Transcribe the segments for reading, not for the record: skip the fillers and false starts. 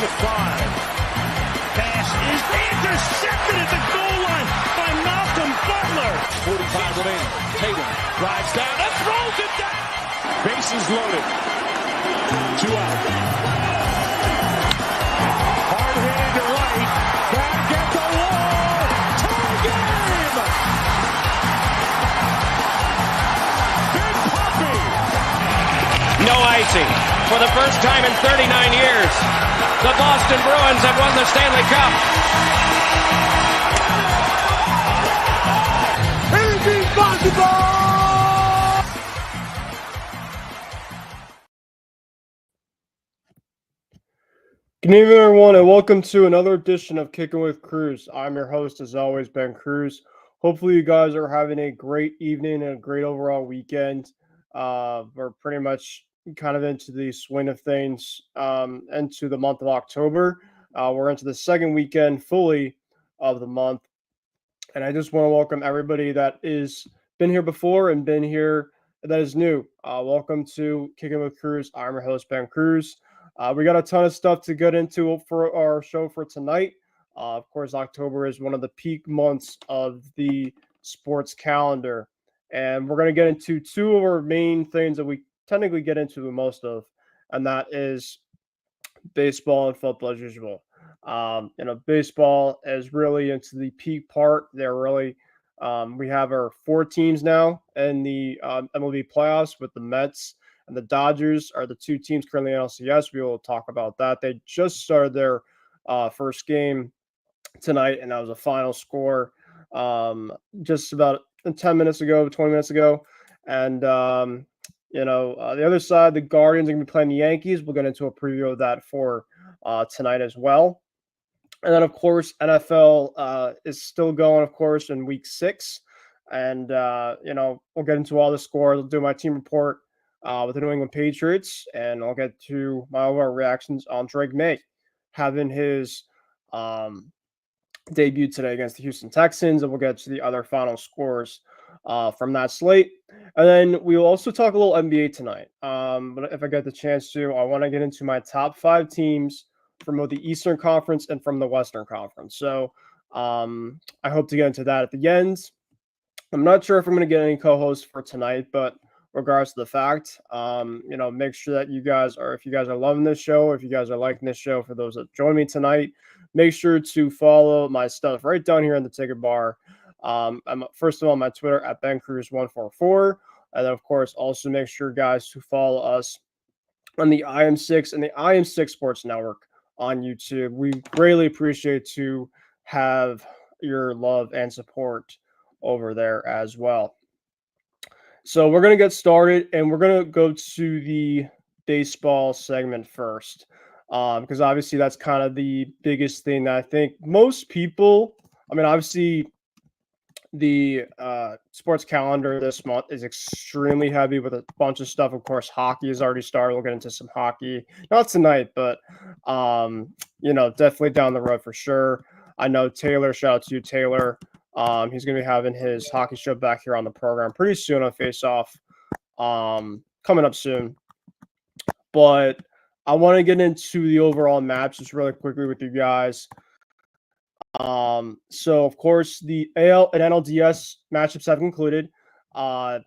with 5. Pass is intercepted at the goal line by Malcolm Butler. 45 remaining. Tatum drives down and throws it down. Bases loaded. 2 out. Hard hit into right. Back at the wall. Tie game. Big Puppy. No icing. For the first time in 39 years, the Boston Bruins have won the Stanley Cup. Anything possible! Good evening, everyone, and welcome to another edition of Kicking with Kruse. I'm your host, as always, Ben Kruse. Hopefully, you guys are having a great evening and a great overall weekend. We're pretty much kind of into the swing of things into the month of October. We're into the second weekend fully of the month. And I just want to welcome everybody that is been here before and been here that is new. Welcome to Kicking with Kruse. I'm your host, Ben Kruse. We got a ton of stuff to get into for our show for tonight. Of course, October is one of the peak months of the sports calendar. And we're going to get into two of our main things that we technically get into the most of, and that is baseball and football as usual. Baseball is really into the peak part. They're really, we have our 4 teams now in the MLB playoffs with the Mets and the Dodgers are the 2 teams currently in LCS. We will talk about that. They just started their first game tonight, and that was a final score just about 10 minutes ago, 20 minutes ago. And, the other side, the Guardians are going to be playing the Yankees. We'll get into a preview of that for tonight as well. And then, of course, NFL is still going, of course, in week 6. And, we'll get into all the scores. I'll do my team report with the New England Patriots, and I'll get to my overall reactions on Drake May having his debut today against the Houston Texans, and we'll get to the other final scores from that slate. And then we will also talk a little NBA tonight. But if I get the chance to, I want to get into my top 5 teams from both the Eastern Conference and from the Western Conference. So I hope to get into that at the end. I'm not sure if I'm going to get any co-hosts for tonight, but regardless of the fact, make sure that you guys are, if you guys are loving this show, if you guys are liking this show, for those that join me tonight, make sure to follow my stuff right down here in the ticker bar. I'm first of all on my Twitter at BenCruz144. And then, of course, also make sure, guys, to follow us on the IM6 and the IM6 Sports Network on YouTube. We greatly appreciate to have your love and support over there as well. So we're going to get started, and we're going to go to the baseball segment first, because obviously that's kind of the biggest thing that I think most people, obviously the sports calendar this month is extremely heavy with a bunch of stuff. Of course, hockey has already started. We'll get into some hockey, not tonight, but, definitely down the road for sure. I know Taylor, shout out to you, Taylor. He's going to be having his hockey show back here on the program pretty soon on Face Off, coming up soon. But I want to get into the overall match just really quickly with you guys. So, of course, the AL and NLDS matchups have concluded. The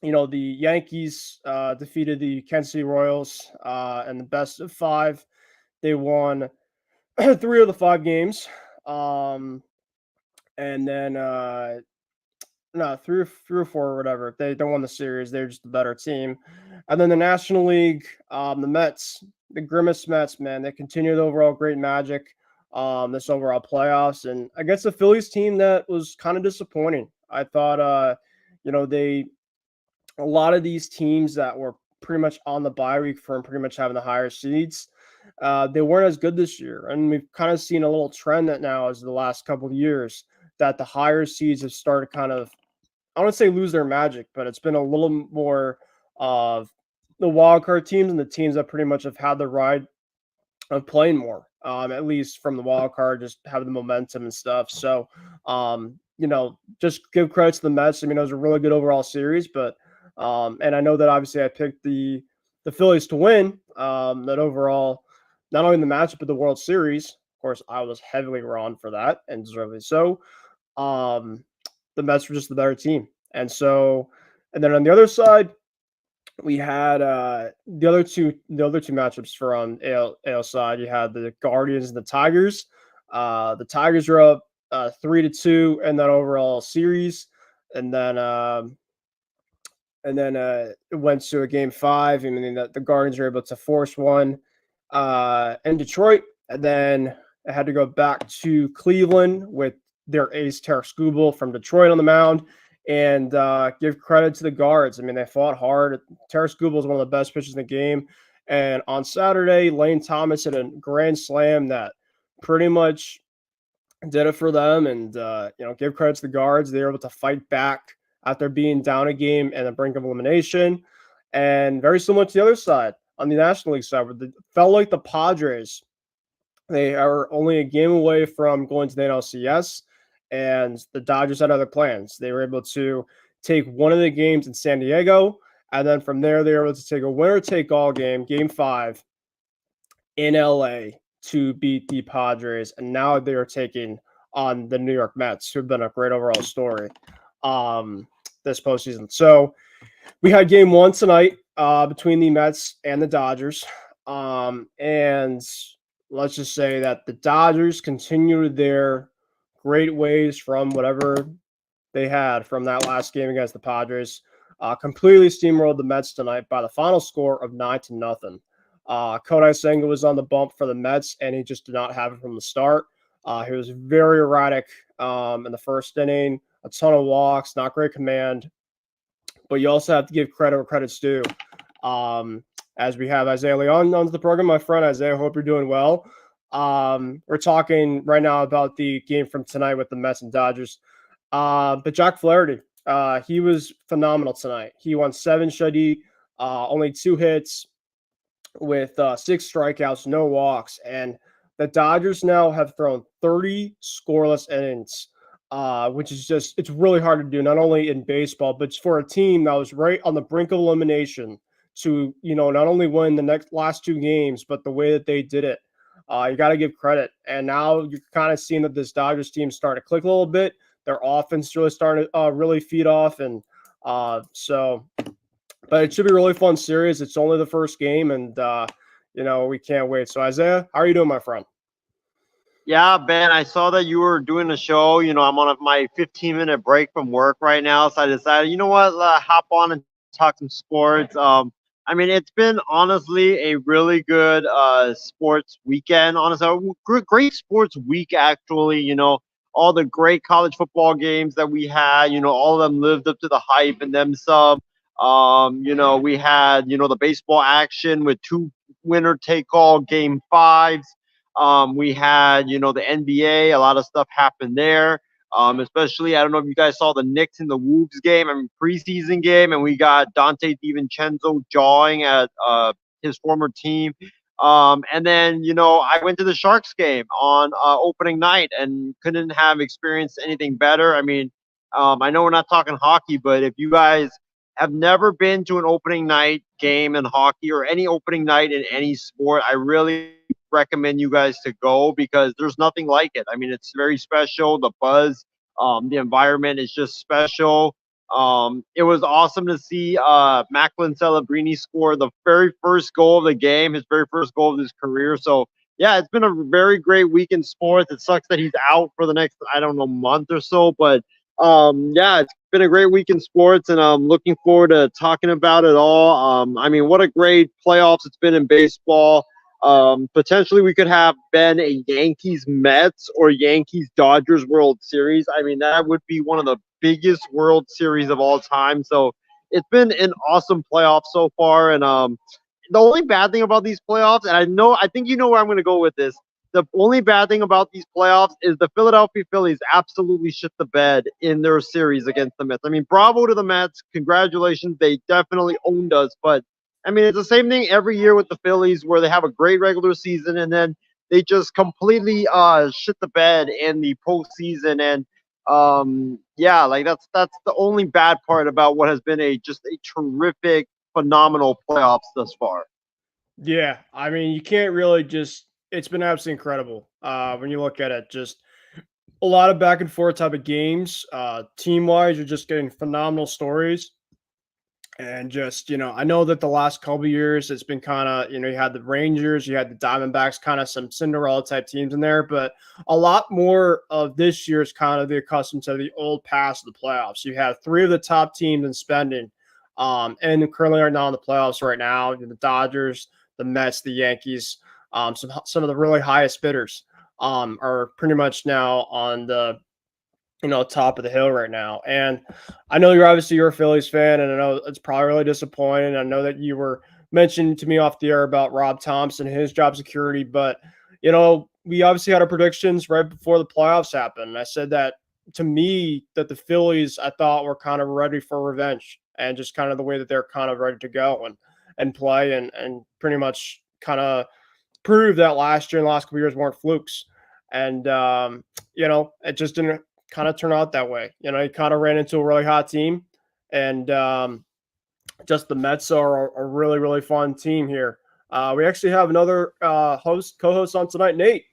Yankees defeated the Kansas City Royals in the best of 5. They won 3 of the 5 games. And then, 3 or 4 or whatever. They don't win the series. They're just a better team. And then the National League, the Mets, the Grimace Mets, man, they continue the overall great magic this overall playoffs. And against the Phillies team that was kind of disappointing. I thought, a lot of these teams that were pretty much on the bye week from pretty much having the higher seeds, they weren't as good this year. And we've kind of seen a little trend that now as the last couple of years that the higher seeds have started kind of, I don't say lose their magic, but it's been a little more of the wild card teams and the teams that pretty much have had the ride of playing more, at least from the wild card, just having the momentum and stuff. So, just give credit to the Mets. It was a really good overall series, but and I know that obviously I picked the Phillies to win that overall not only the matchup but the World Series. Of course, I was heavily wrong for that, and deservedly so. Um, the Mets were just the better team, and then on the other side, we had the other two matchups from AL side. You had the Guardians and the Tigers. The Tigers are up 3-2 in that overall series, and then it went to a game five. I mean, the Guardians were able to force one in Detroit, and then it had to go back to Cleveland with their ace Tarek Skubal from Detroit on the mound. And give credit to the guards. I mean, they fought hard. Tarek Skubal is one of the best pitchers in the game. And on Saturday, Lane Thomas hit a grand slam that pretty much did it for them. And give credit to the guards. They were able to fight back after being down a game and the brink of elimination. And very similar to the other side on the National League side, where it felt like the Padres, they are only a game away from going to the NLCS, and the Dodgers had other plans. They were able to take one of the games in San Diego, and then from there, they were able to take a winner-take-all game, Game 5, in LA to beat the Padres, and now they are taking on the New York Mets, who have been a great overall story this postseason. So we had Game 1 tonight between the Mets and the Dodgers, and let's just say that the Dodgers continued their great ways from whatever they had from that last game against the Padres. Completely steamrolled the Mets tonight by the final score of 9-0. Kodai Senga was on the bump for the Mets, and he just did not have it from the start. He was very erratic in the first inning, a ton of walks, not great command. But you also have to give credit where credit's due. As we have Isaiah Leon onto the program, my friend Isaiah, I hope you're doing well. We're talking right now about the game from tonight with the Mets and Dodgers. But Jack Flaherty, he was phenomenal tonight. He won 7 shutty, only 2 hits with 6 strikeouts, no walks. And the Dodgers now have thrown 30 scoreless innings, which is it's really hard to do, not only in baseball, but for a team that was right on the brink of elimination to, not only win the last 2 games, but the way that they did it. You got to give credit. And now you're kind of seeing that this Dodgers team starting to click a little bit. Their offense really starting to really feed off. And but it should be a really fun series. It's only the first game, and, we can't wait. So, Isaiah, how are you doing, my friend? Yeah, Ben, I saw that you were doing a show. I'm on my 15-minute break from work right now, so I decided, you know what, hop on and talk some sports. It's been honestly a really good sports weekend. Honestly, great sports week actually. All the great college football games that we had. All of them lived up to the hype and then some. We had the baseball action with 2 winner-take-all game 5s. We had, the NBA, a lot of stuff happened there. Especially, I don't know if you guys saw the Knicks and the Wolves game, preseason game, and we got Dante DiVincenzo jawing at his former team. And then, I went to the Sharks game on opening night and couldn't have experienced anything better. I know we're not talking hockey, but if you guys have never been to an opening night game in hockey or any opening night in any sport, I really recommend you guys to go because there's nothing like it. It's very special. The buzz, the environment is just special. It was awesome to see Macklin Celebrini score the very first goal of the game, his very first goal of his career. So, yeah, it's been a very great week in sports. It sucks that he's out for the next, month or so, but yeah, it's been a great week in sports, and I'm looking forward to talking about it all. What a great playoffs it's been in baseball. Potentially we could have been a Yankees Mets or Yankees Dodgers World Series. That would be one of the biggest World Series of all time. So it's been an awesome playoff so far. And the only bad thing about these playoffs, and I think you know where I'm going to go with this. The only bad thing about these playoffs is the Philadelphia Phillies absolutely shit the bed in their series against the Mets. Bravo to the Mets. Congratulations. They definitely owned us. But, it's the same thing every year with the Phillies where they have a great regular season and then they just completely shit the bed in the postseason. And, that's the only bad part about what has been just a terrific, phenomenal playoffs thus far. Yeah, I mean, you can't really just. It's been absolutely incredible when you look at it. Just a lot of back and forth type of games. Team wise, you're just getting phenomenal stories. And just, I know that the last couple of years it's been kind of, you had the Rangers, you had the Diamondbacks, kind of some Cinderella type teams in there, but a lot more of this year is kind of the accustomed to the old past of the playoffs. You have three of the top teams in spending, and currently right now in the playoffs right now, the Dodgers, the Mets, the Yankees, some of the really highest bidders are pretty much now on the top of the hill right now. And I know you're a Phillies fan, and I know it's probably really disappointing. I know that you were mentioning to me off the air about Rob Thompson, his job security, but we obviously had our predictions right before the playoffs happened. And I said that to me that the Phillies I thought were kind of ready for revenge and just kind of the way that they're kind of ready to go and play and pretty much kind of prove that last year and the last couple years weren't flukes. And it just didn't kind of turn out that way. He kind of ran into a really hot team, and just the Mets are a really, really fun team here. We actually have another co-host on tonight, Nate.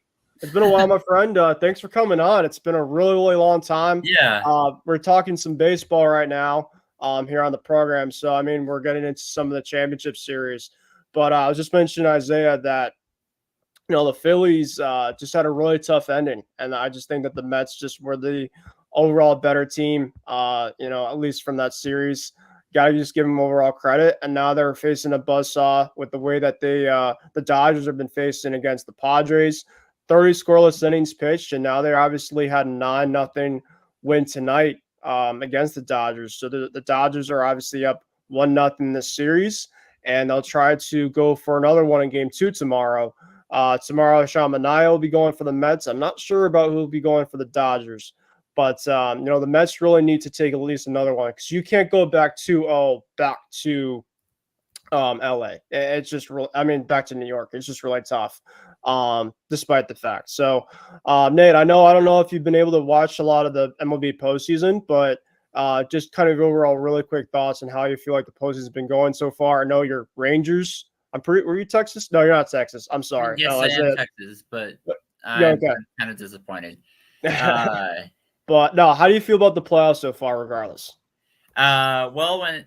It's been a while, my friend. Thanks for coming on. It's been a really, really long time. Yeah. We're talking some baseball right now here on the program. So, I mean, we're getting into some of the championship series. But I was just mentioning, Isaiah, that the Phillies just had a really tough ending, and I just think that the Mets just were the overall better team. At least from that series, got to just give them overall credit. And now they're facing a buzzsaw with the way that the Dodgers have been facing against the Padres. 30 scoreless innings pitched, and now they obviously had a 9-0 win tonight against the Dodgers. So the Dodgers are obviously up 1-0 in this series, and they'll try to go for another one in Game 2 tomorrow. Tomorrow, Sean Manaea will be going for the Mets. I'm not sure about who will be going for the Dodgers, but the Mets really need to take at least another one because you can't go back 2-0 back to LA. It's just real. I mean, back to New York. It's just really tough, despite the fact. So, Nate, I don't know if you've been able to watch a lot of the MLB postseason, but just kind of overall really quick thoughts on how you feel like the postseason has been going so far. I know you're Rangers. Were you Texas? No, you're not Texas. I'm sorry. Yes, no, I am Texas, but yeah, I'm okay. kind of disappointed. But no, how do you feel about the playoffs so far, regardless? Well, when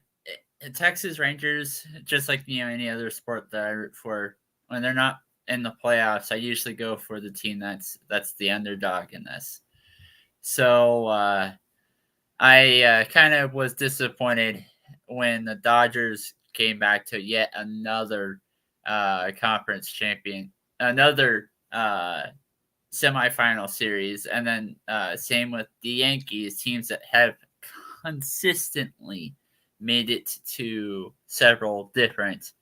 Texas Rangers, just like any other sport that I root for, when they're not in the playoffs, I usually go for the team that's the underdog in this. So I kind of was disappointed when the Dodgers came back to yet another conference champion, another semifinal series, and then same with the Yankees, teams that have consistently made it to several different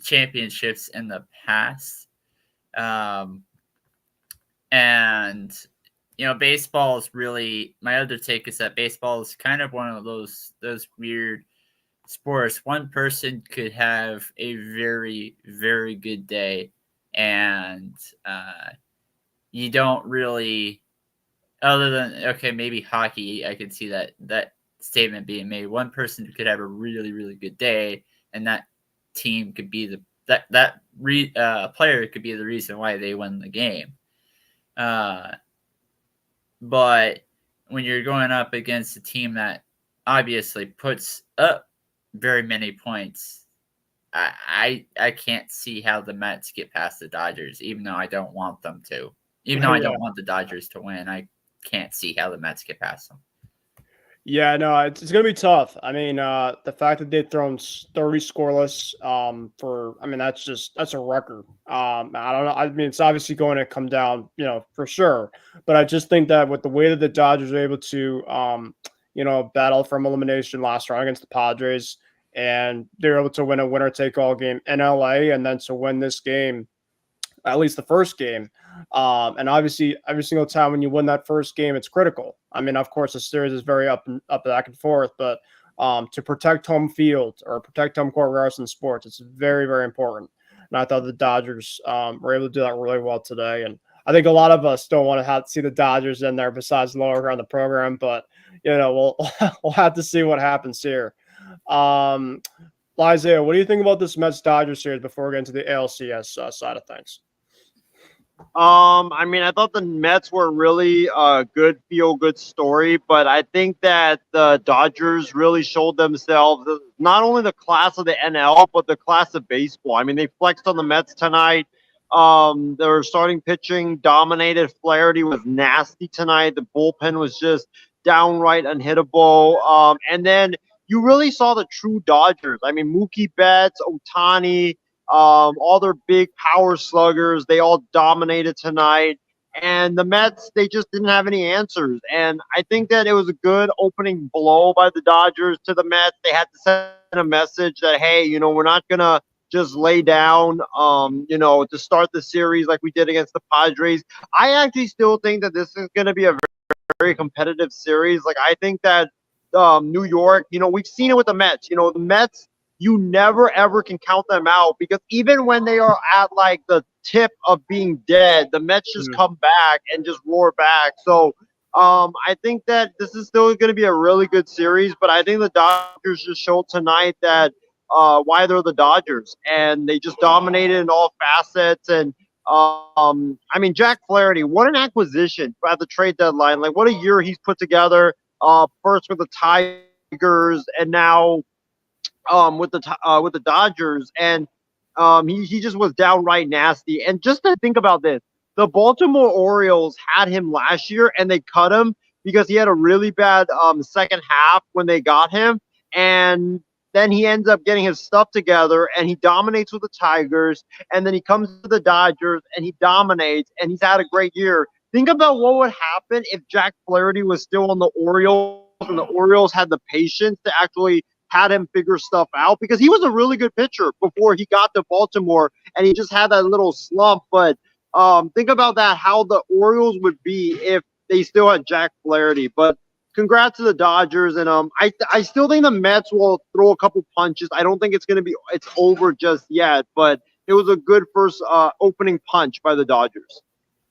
championships in the past. And baseball is really, my other take is that baseball is kind of one of those weird sports. One person could have a very, very good day, and you don't really, other than maybe hockey, I could see that statement being made. One person could have a really, really good day, and that team could be player could be the reason why they win the game. But when you're going up against a team that obviously puts up very many points, I can't see how the Mets get past the Dodgers, even though I don't want them to. Even though I don't want the Dodgers to win, I can't see how the Mets get past them. Yeah, no, it's going to be tough. I mean, the fact that they've thrown 30 scoreless that's a record. I don't know. I mean, it's obviously going to come down, for sure. But I just think that with the way that the Dodgers are able to, battle from elimination last round against the Padres, and they're able to win a winner-take-all game in LA, and then to win this game, at least the first game. And obviously, every single time when you win that first game, it's critical. I mean, of course, the series is very up back and forth, but to protect home field or protect home court regardless in sports, it's very, very important. And I thought the Dodgers were able to do that really well today. And I think a lot of us don't want to have to see the Dodgers in there besides lower on the program, but we'll we'll have to see what happens here. Isaiah, what do you think about this Mets Dodgers series before we get into the ALCS side of things? I mean, I thought the Mets were really a good feel-good story, but I think that the Dodgers really showed themselves not only the class of the NL, but the class of baseball. I mean, they flexed on the Mets tonight. Their starting pitching dominated. Flaherty was nasty tonight. The bullpen was just downright unhittable. And then you really saw the true Dodgers. I mean, Mookie Betts, Ohtani, all their big power sluggers, they all dominated tonight. And the Mets, they just didn't have any answers. And I think that it was a good opening blow by the Dodgers to the Mets. They had to send a message that, hey, you know, we're not going to just lay down, you know, to start the series like we did against the Padres. I actually still think that this is going to be a very, very competitive series. Like, I think that New York, you know, we've seen it with the Mets. You know, the Mets, you never ever can count them out because even when they are at like the tip of being dead, the Mets just come back and just roar back. So I think that this is still going to be a really good series, but I think the Dodgers just showed tonight that why they're the Dodgers, and they just dominated in all facets. And I mean, Jack Flaherty, what an acquisition at the trade deadline! Like, what a year he's put together. First with the Tigers, and now with the Dodgers, and he just was downright nasty. And just to think about this, the Baltimore Orioles had him last year, and they cut him because he had a really bad second half when they got him, and then he ends up getting his stuff together, and he dominates with the Tigers, and then he comes to the Dodgers, and he dominates, and he's had a great year. Think about what would happen if Jack Flaherty was still on the Orioles, and the Orioles had the patience to actually had him figure stuff out, because he was a really good pitcher before he got to Baltimore, and he just had that little slump. But think about that, how the Orioles would be if they still had Jack Flaherty. But congrats to the Dodgers, and I still think the Mets will throw a couple punches. I don't think it's over just yet, but it was a good first opening punch by the Dodgers.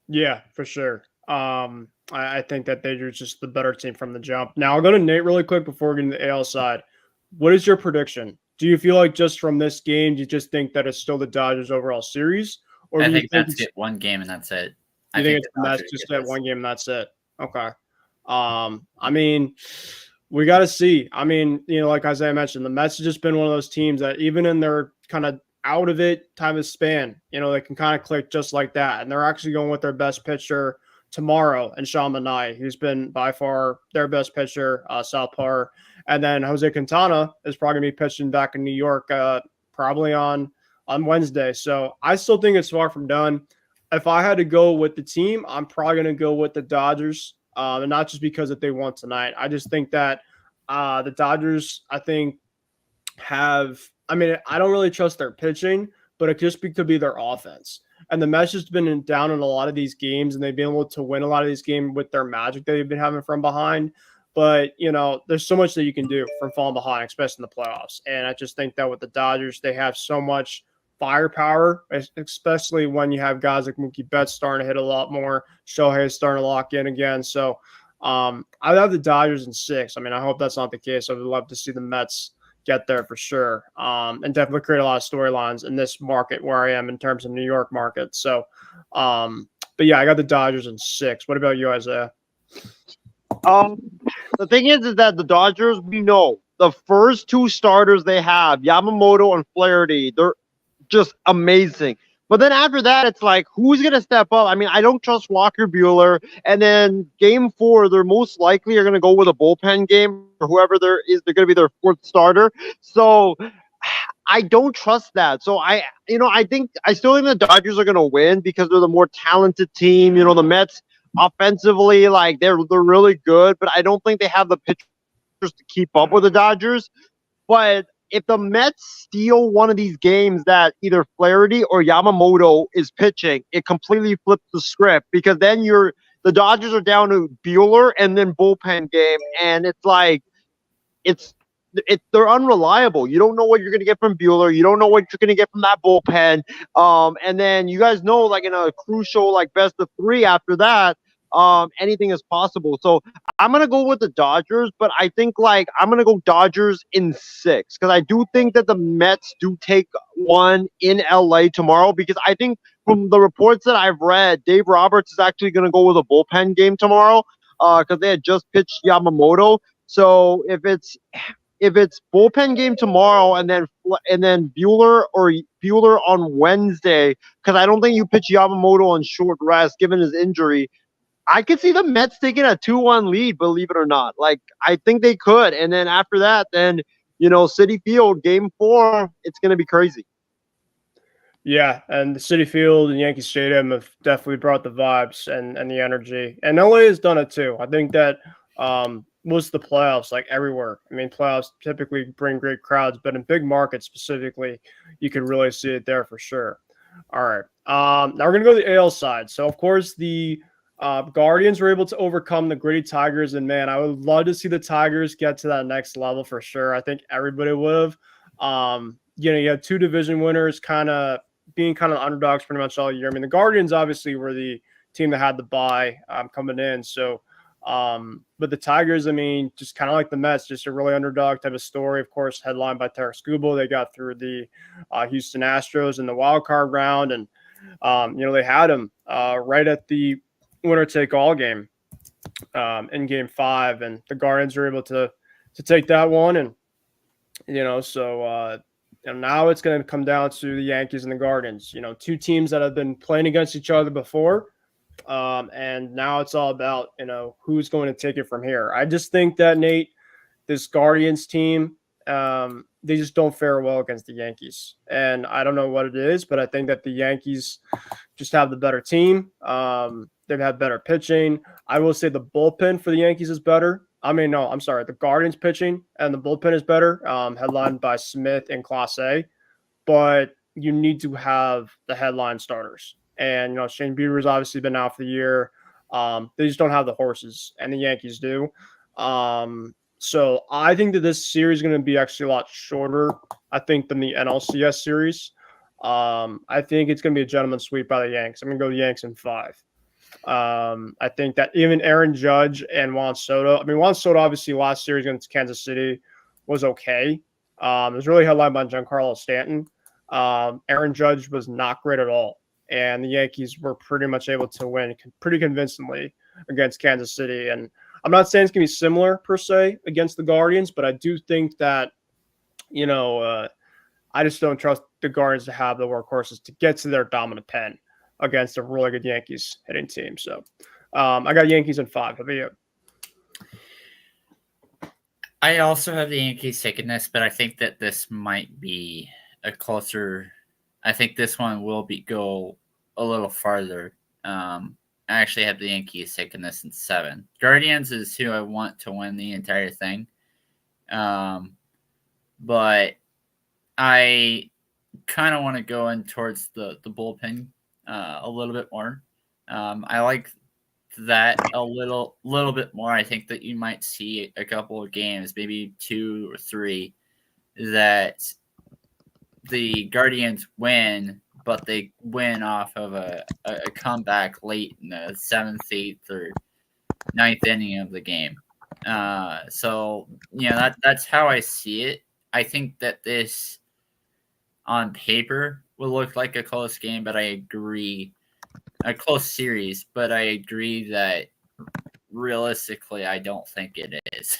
Yeah, for sure. I think that they're just the better team from the jump. Now I'll go to Nate really quick before we get into the AL side. What is your prediction? Do you feel like just from this game, do you just think that it's still the Dodgers overall series? Or I do think you think that's it, one game and that's it. I think it's the Mets just that one game and that's it. Okay. I mean, we got to see. I mean, you know, like Isaiah mentioned, the Mets have just been one of those teams that even in their kind of out of it time of span, you know, they can kind of click just like that. And they're actually going with their best pitcher tomorrow, and Sean Manaea, who's been by far their best pitcher, southpaw. And then Jose Quintana is probably going to be pitching back in New York probably on Wednesday. So I still think it's far from done. If I had to go with the team, I'm probably going to go with the Dodgers, and not just because that they won tonight. I just think that the Dodgers, I think, have – I mean, I don't really trust their pitching, but it just could be their offense. And the Mets has been down in a lot of these games, and they've been able to win a lot of these games with their magic that they've been having from behind. But, you know, there's so much that you can do from falling behind, especially in the playoffs. And I just think that with the Dodgers, they have so much firepower, especially when you have guys like Mookie Betts starting to hit a lot more. Shohei is starting to lock in again. So I have the Dodgers in 6. I mean, I hope that's not the case. I would love to see the Mets get there for sure, and definitely create a lot of storylines in this market where I am in terms of New York market. So, but yeah, I got the Dodgers in 6. What about you, Isaiah? The thing is that the Dodgers, we know the first 2 starters they have, Yamamoto and Flaherty, they're just amazing. But then after that, it's like, who's going to step up? I mean, I don't trust Walker Buehler. And then game 4, they're most likely are going to go with a bullpen game, or whoever they're going to be their 4th starter. So I don't trust that. So I still think the Dodgers are going to win because they're the more talented team. You know, the Mets offensively, like they're really good, but I don't think they have the pitchers to keep up with the Dodgers. But if the Mets steal one of these games that either Flaherty or Yamamoto is pitching, it completely flips the script, because then the Dodgers are down to Buehler and then bullpen game, and it's like they're unreliable. You don't know what you're going to get from Buehler. You don't know what you're going to get from that bullpen. And then you guys know, like in a Kruse show, like best of 3 after that, anything is possible. So I'm gonna go with the Dodgers, but I think like I'm gonna go Dodgers in 6 because I do think that the Mets do take one in LA tomorrow because I think from the reports that I've read, Dave Roberts is actually gonna go with a bullpen game tomorrow because they had just pitched Yamamoto. So if it's bullpen game tomorrow and then Bueller on Wednesday, because I don't think you pitch Yamamoto on short rest given his injury. I could see the Mets taking a 2-1 lead, believe it or not. Like I think they could, and then after that, then Citi Field Game 4, it's gonna be crazy. Yeah, and the City Field and Yankee Stadium have definitely brought the vibes and the energy. And LA has done it too. I think that most of the playoffs, like everywhere. I mean, playoffs typically bring great crowds, but in big markets specifically, you can really see it there for sure. All right. Now we're gonna go to the AL side. So of course the Guardians were able to overcome the gritty Tigers, and man, I would love to see the Tigers get to that next level for sure. I think everybody would have. You had two division winners being kind of underdogs pretty much all year. I mean, the Guardians obviously were the team that had the bye coming in. So, but the Tigers, I mean, just kind of like the Mets, just a really underdog type of story. Of course, headlined by Tarek Skubal. They got through the Houston Astros in the wild card round, and they had them right at the winner-take-all game in Game 5, and the Guardians were able to take that one, and so. And now it's going to come down to the Yankees and the Guardians, two teams that have been playing against each other before. And now it's all about, who's going to take it from here. I just think that, Nate, this Guardians team, they just don't fare well against the Yankees. And I don't know what it is, but I think that the Yankees just have the better team. They've had better pitching. I will say the bullpen for the Yankees is better. I mean, no, I'm sorry. The Guardians pitching and the bullpen is better, headlined by Smith and Clase. But you need to have the headline starters. And, Shane Bieber's obviously been out for the year. They just don't have the horses, and the Yankees do. So I think that this series is going to be actually a lot shorter, I think, than the NLCS series. I think it's going to be a gentleman's sweep by the Yanks. I'm going to go the Yanks in 5. I think that even Aaron Judge and Juan Soto, Juan Soto obviously last series against Kansas City was okay. It was really headlined by Giancarlo Stanton. Aaron Judge was not great at all. And the Yankees were pretty much able to win pretty convincingly against Kansas City. And I'm not saying it's going to be similar per se against the Guardians, but I do think that, I just don't trust the Guardians to have the workhorses to get to their dominant pen against a really good Yankees hitting team. So I got Yankees in 5. How about you? I also have the Yankees taking this, but I think that this might be a closer. I think this one will go a little farther. I actually have the Yankees taking this in 7. Guardians is who I want to win the entire thing. But I kind of want to go in towards the bullpen a little bit more. I like that a little bit more. I think that you might see a couple of games, maybe 2 or 3, that the Guardians win, but they win off of a comeback late in the 7th, 8th, or 9th inning of the game. So that's how I see it. I think that this on paper will look like a close game, but I agree, a close series, but I agree that realistically, I don't think it is.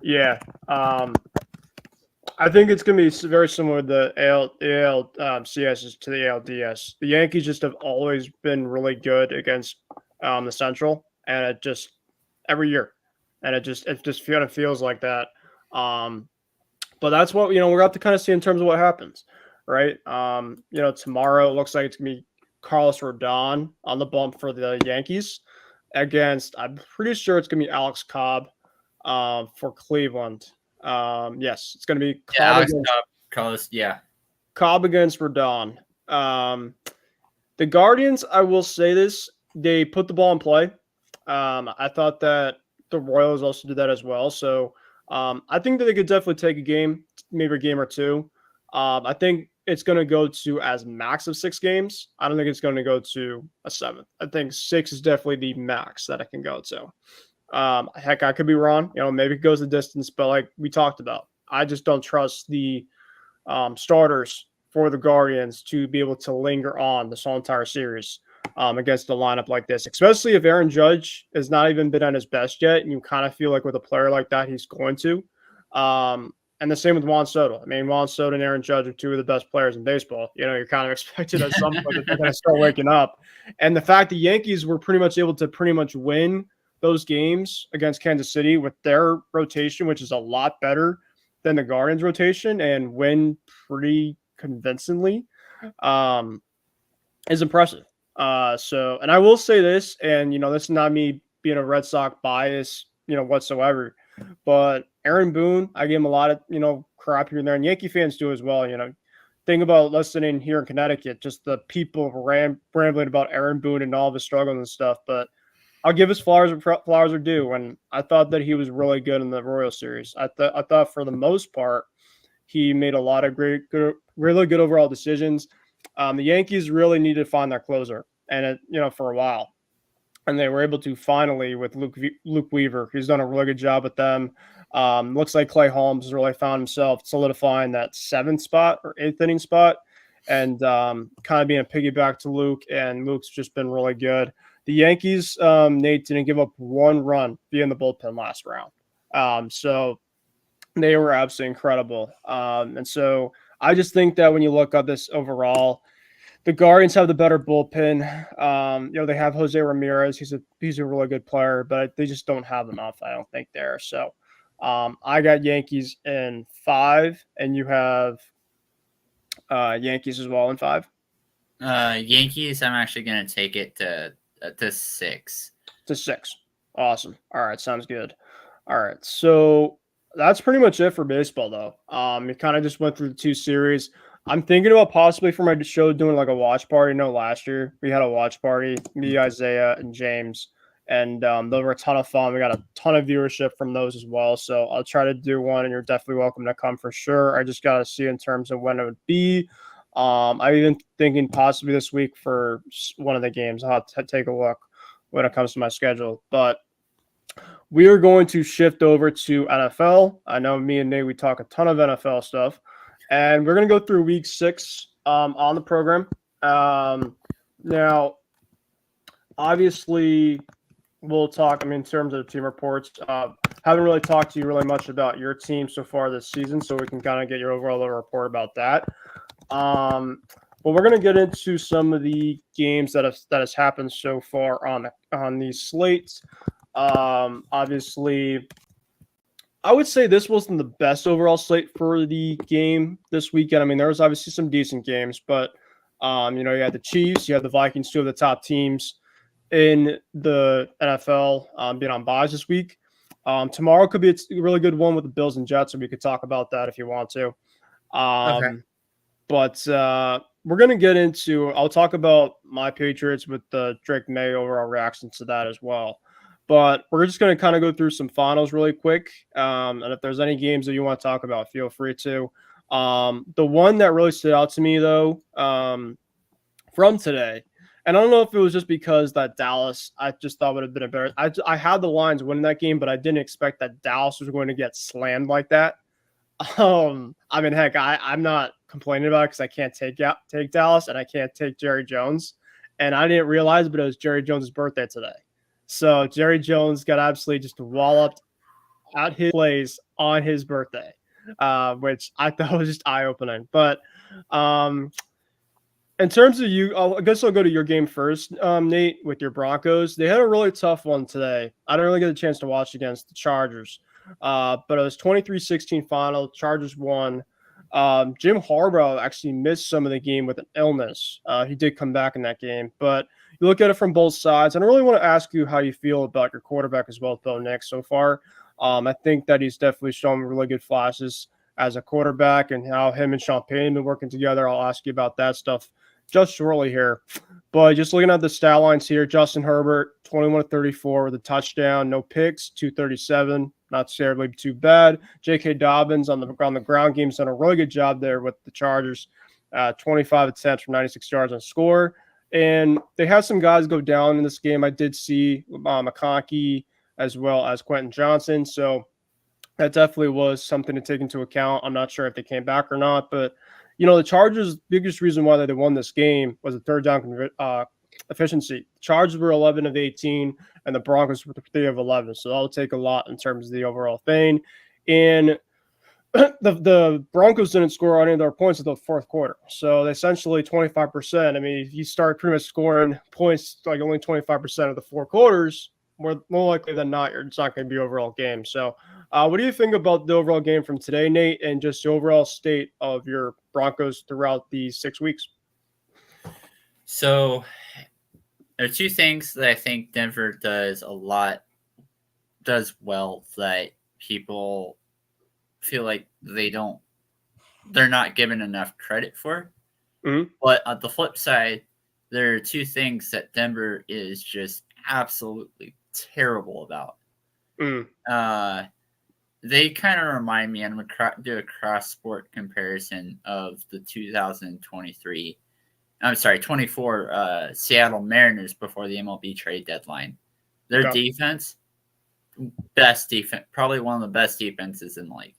Yeah. I think it's going to be very similar to the ALCS to the ALDS. The Yankees just have always been really good against the Central, and it just every year, and it just kind of feels like that. But that's what we're going to kind of see in terms of what happens, right? Tomorrow it looks like it's going to be Carlos Rodon on the bump for the Yankees against. I'm pretty sure it's going to be Alex Cobb for Cleveland. Yes, it's going to be Cobb Cobb against Rodon. The Guardians, I will say this, they put the ball in play. I thought that the Royals also did that as well. So I think that they could definitely take a game, maybe a game or two. I think it's going to go to as max of 6 games. I don't think it's going to go to a 7th. I think 6 is definitely the max that it can go to. Heck, I could be wrong. Maybe it goes the distance, but like we talked about, I just don't trust the starters for the Guardians to be able to linger on this whole entire series against a lineup like this, especially if Aaron Judge has not even been at his best yet, and you kind of feel like with a player like that, he's going to. And the same with Juan Soto. I mean, Juan Soto and Aaron Judge are two of the best players in baseball. You're kind of expected at some point that they're going to start waking up. And the fact the Yankees were pretty much able to win those games against Kansas City with their rotation, which is a lot better than the Guardians rotation, and win pretty convincingly, is impressive. And I will say this, and this is not me being a Red Sox bias, whatsoever, but Aaron Boone, I give him a lot of, crap here and there, and Yankee fans do as well. Think about listening here in Connecticut, just the people rambling about Aaron Boone and all of his struggles and stuff. But I'll give his flowers are due, and I thought that he was really good in the Royals series. I thought for the most part, he made a lot of really good overall decisions. The Yankees really needed to find their closer, and for a while, and they were able to finally with Luke Weaver. He's done a really good job with them. Looks like Clay Holmes has really found himself solidifying that 7th spot or 8th inning spot, and kind of being a piggyback to Luke. And Luke's just been really good. The Yankees, Nate, didn't give up one run via the bullpen last round, so they were absolutely incredible. And so I just think that when you look at this overall, the Guardians have the better bullpen. They have Jose Ramirez. He's a really good player, but they just don't have enough, I don't think, there. So I got Yankees in 5, and you have Yankees as well in 5. Yankees, I'm actually going to take it to 6. To 6. Awesome. All right, sounds good. All right, so that's pretty much it for baseball, though. We kind of just went through the 2 series. I'm thinking about possibly for my show doing like a watch party. Last year we had a watch party, me, Isaiah, and James, and those were a ton of fun. We got a ton of viewership from those as well. So I'll try to do one, and you're definitely welcome to come for sure. I just got to see in terms of when it would be. I'm even thinking possibly this week for one of the games. I'll have to take a look when it comes to my schedule. But we are going to shift over to NFL. I know me and Nate, we talk a ton of NFL stuff. And we're going to go through week 6 on the program. Now, obviously, we'll talk, in terms of team reports. Haven't really talked to you really much about your team so far this season, so we can kind of get your overall report about that. But we're going to get into some of the games that has happened so far on these slates. Obviously, I would say this wasn't the best overall slate for the game this weekend. There was obviously some decent games, but you had the Chiefs, you had the Vikings, 2 of the top teams in the NFL being on buys this week. Tomorrow could be a really good one with the Bills and Jets, so we could talk about that if you want to. Okay. But we're going to get into – I'll talk about my Patriots with the Drake May overall reaction to that as well. But we're just going to kind of go through some finals really quick. And if there's any games that you want to talk about, feel free to. The one that really stood out to me, though, from today, and I don't know if it was just because that Dallas, I just thought would have been a better. I had the Lions winning that game, but I didn't expect that Dallas was going to get slammed like that. Heck, I'm not complaining about it because I can't take Dallas and I can't take Jerry Jones. And I didn't realize, but it was Jerry Jones' birthday today. So Jerry Jones got absolutely just walloped at his plays on his birthday, which I thought was just eye-opening. But in terms of you, I guess I'll go to your game first, Nate, with your Broncos. They had a really tough one today. I didn't really get a chance to watch against the Chargers, but it was 23-16 final. Chargers won. Jim Harbaugh actually missed some of the game with an illness. He did come back in that game, but you look at it from both sides, and I really want to ask you how you feel about your quarterback as well, Bo Nix, so far. I think that he's definitely shown really good flashes as a quarterback, and how him and Sean Payton have been working together. I'll ask you about that stuff just shortly here. But just looking at the stat lines here, Justin Herbert, 21-34 with a touchdown, no picks, 237, not terribly too bad. J.K. Dobbins on the ground game's done a really good job there with the Chargers. 25 attempts for 96 yards on score. And they had some guys go down in this game. I did see McConkey as well as Quentin Johnson. So that definitely was something to take into account. I'm not sure if they came back or not, but the Chargers' biggest reason why they won this game was the third down efficiency. The Chargers were 11 of 18, and the Broncos were 3 of 11. So that'll take a lot in terms of the overall thing. And the Broncos didn't score any of their points until the fourth quarter. So essentially 25%. I mean, if you start pretty much scoring points like only 25% of the 4 quarters, more likely than not, it's not going to be overall game. So what do you think about the overall game from today, Nate, and just the overall state of your Broncos throughout these 6 weeks? So there are 2 things that I think Denver does well that people feel like they're not given enough credit for. Mm-hmm. But on the flip side, there are 2 things that Denver is just absolutely terrible about. They kind of remind me, and I'm going to do a cross-sport comparison of the 24 Seattle Mariners before the MLB trade deadline. Their defense, best defense, probably one of the best defenses in the league.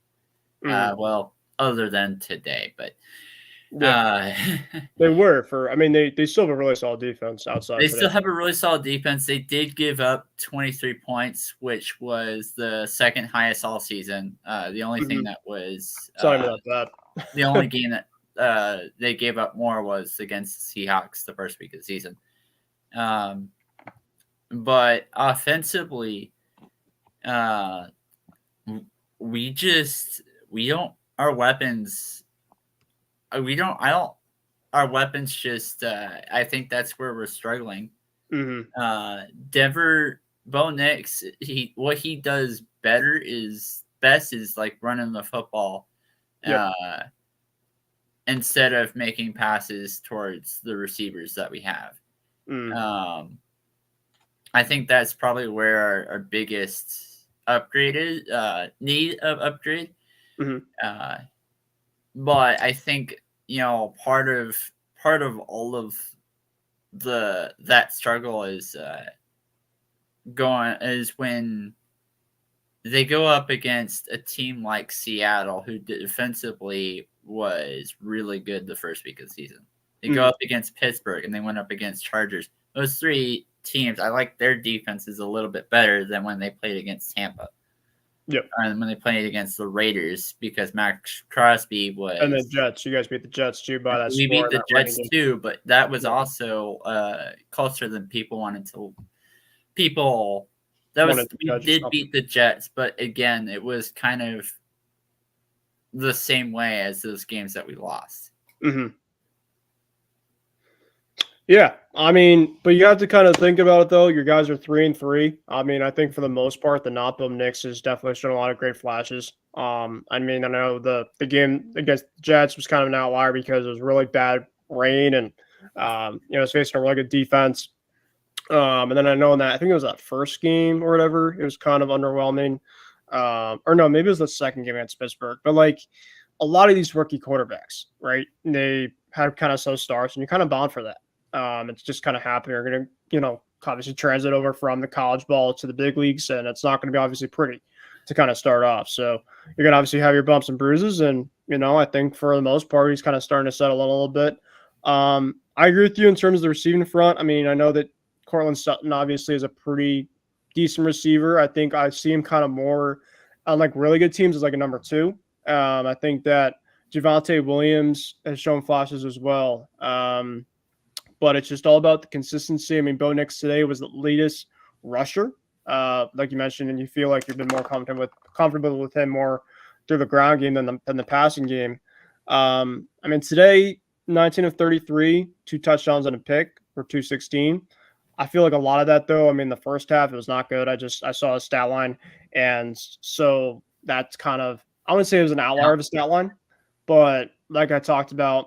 Well, other than today, but they were they still have a really solid defense outside. They still have a really solid defense. They did give up 23 points, which was the second highest all season. The only thing that was the only game that they gave up more was against the Seahawks the first week of the season. But offensively, our weapons just, I think that's where we're struggling. Denver, Bo Nix, what he does best is like running the football, instead of making passes towards the receivers that we have. I think that's probably where our biggest upgrade is, need of upgrade. But I think, part of all of that struggle is when they go up against a team like Seattle, who defensively was really good the first week of the season. They go up against Pittsburgh, and they went up against Chargers. Those 3 teams, I like their defenses a little bit better than when they played against Tampa. And when they played against the Raiders, because Max Crosby was, and the Jets. You guys beat the Jets too by that. We beat the Jets too, but that was also closer than people wanted to. We did beat the Jets, but again, it was kind of the same way as those games that we lost. Yeah, but you have to kind of think about it though. Your guys are 3-3. I think for the most part, the not Bo Nix has definitely shown a lot of great flashes. I know the game against the Jets was kind of an outlier because it was really bad rain and it was facing a really good defense. And then I know in that, I think it was that first game or whatever, it was kind of underwhelming. Or no, maybe it was the second game against Pittsburgh. But like a lot of these rookie quarterbacks, right? They had kind of slow starts, and you're kind of bound for that. It's just kind of happening. You're going to, obviously transit over from the college ball to the big leagues, and it's not going to be obviously pretty to kind of start off. So you're going to obviously have your bumps and bruises, and, I think for the most part, he's kind of starting to settle in a little bit. I agree with you in terms of the receiving front. I know that Cortland Sutton obviously is a pretty decent receiver. I think I see him kind of more on like really good teams as like a number 2. I think that Javonte Williams has shown flashes as well. But it's just all about the consistency. Bo Nix today was the latest rusher, like you mentioned, and you feel like you've been more comfortable with him more through the ground game than the passing game. Today, 19 of 33, 2 touchdowns and a pick for 216. I feel like a lot of that, though, the first half, it was not good. I saw a stat line, and so that's kind of, I wouldn't say it was an outlier of a stat line, but like I talked about,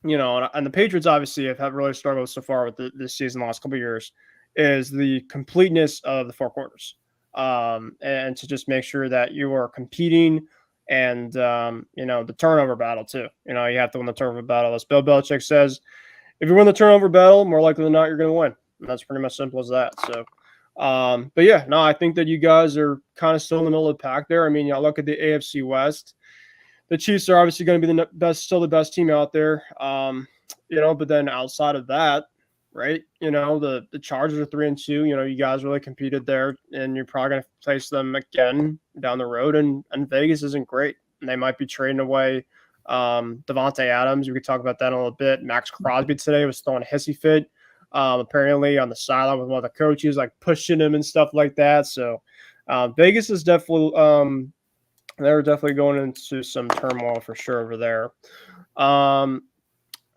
and the Patriots obviously have really struggled so far with this season, the last couple of years, is the completeness of the 4 quarters. And to just make sure that you are competing and the turnover battle too. You have to win the turnover battle. As Bill Belichick says, if you win the turnover battle, more likely than not, you're going to win. And that's pretty much simple as that. So, but yeah, no, I think that you guys are kind of still in the middle of the pack there. I mean, look at the AFC West. The Chiefs are obviously going to be still the best team out there. But then outside of that, right? The Chargers are 3-2. You guys really competed there, and you're probably going to face them again down the road. And Vegas isn't great. And they might be trading away Devontae Adams. We could talk about that in a little bit. Max Crosby today was throwing a hissy fit, apparently on the sideline with one of the coaches, like pushing him and stuff like that. So Vegas is definitely they're definitely going into some turmoil for sure over there. I'm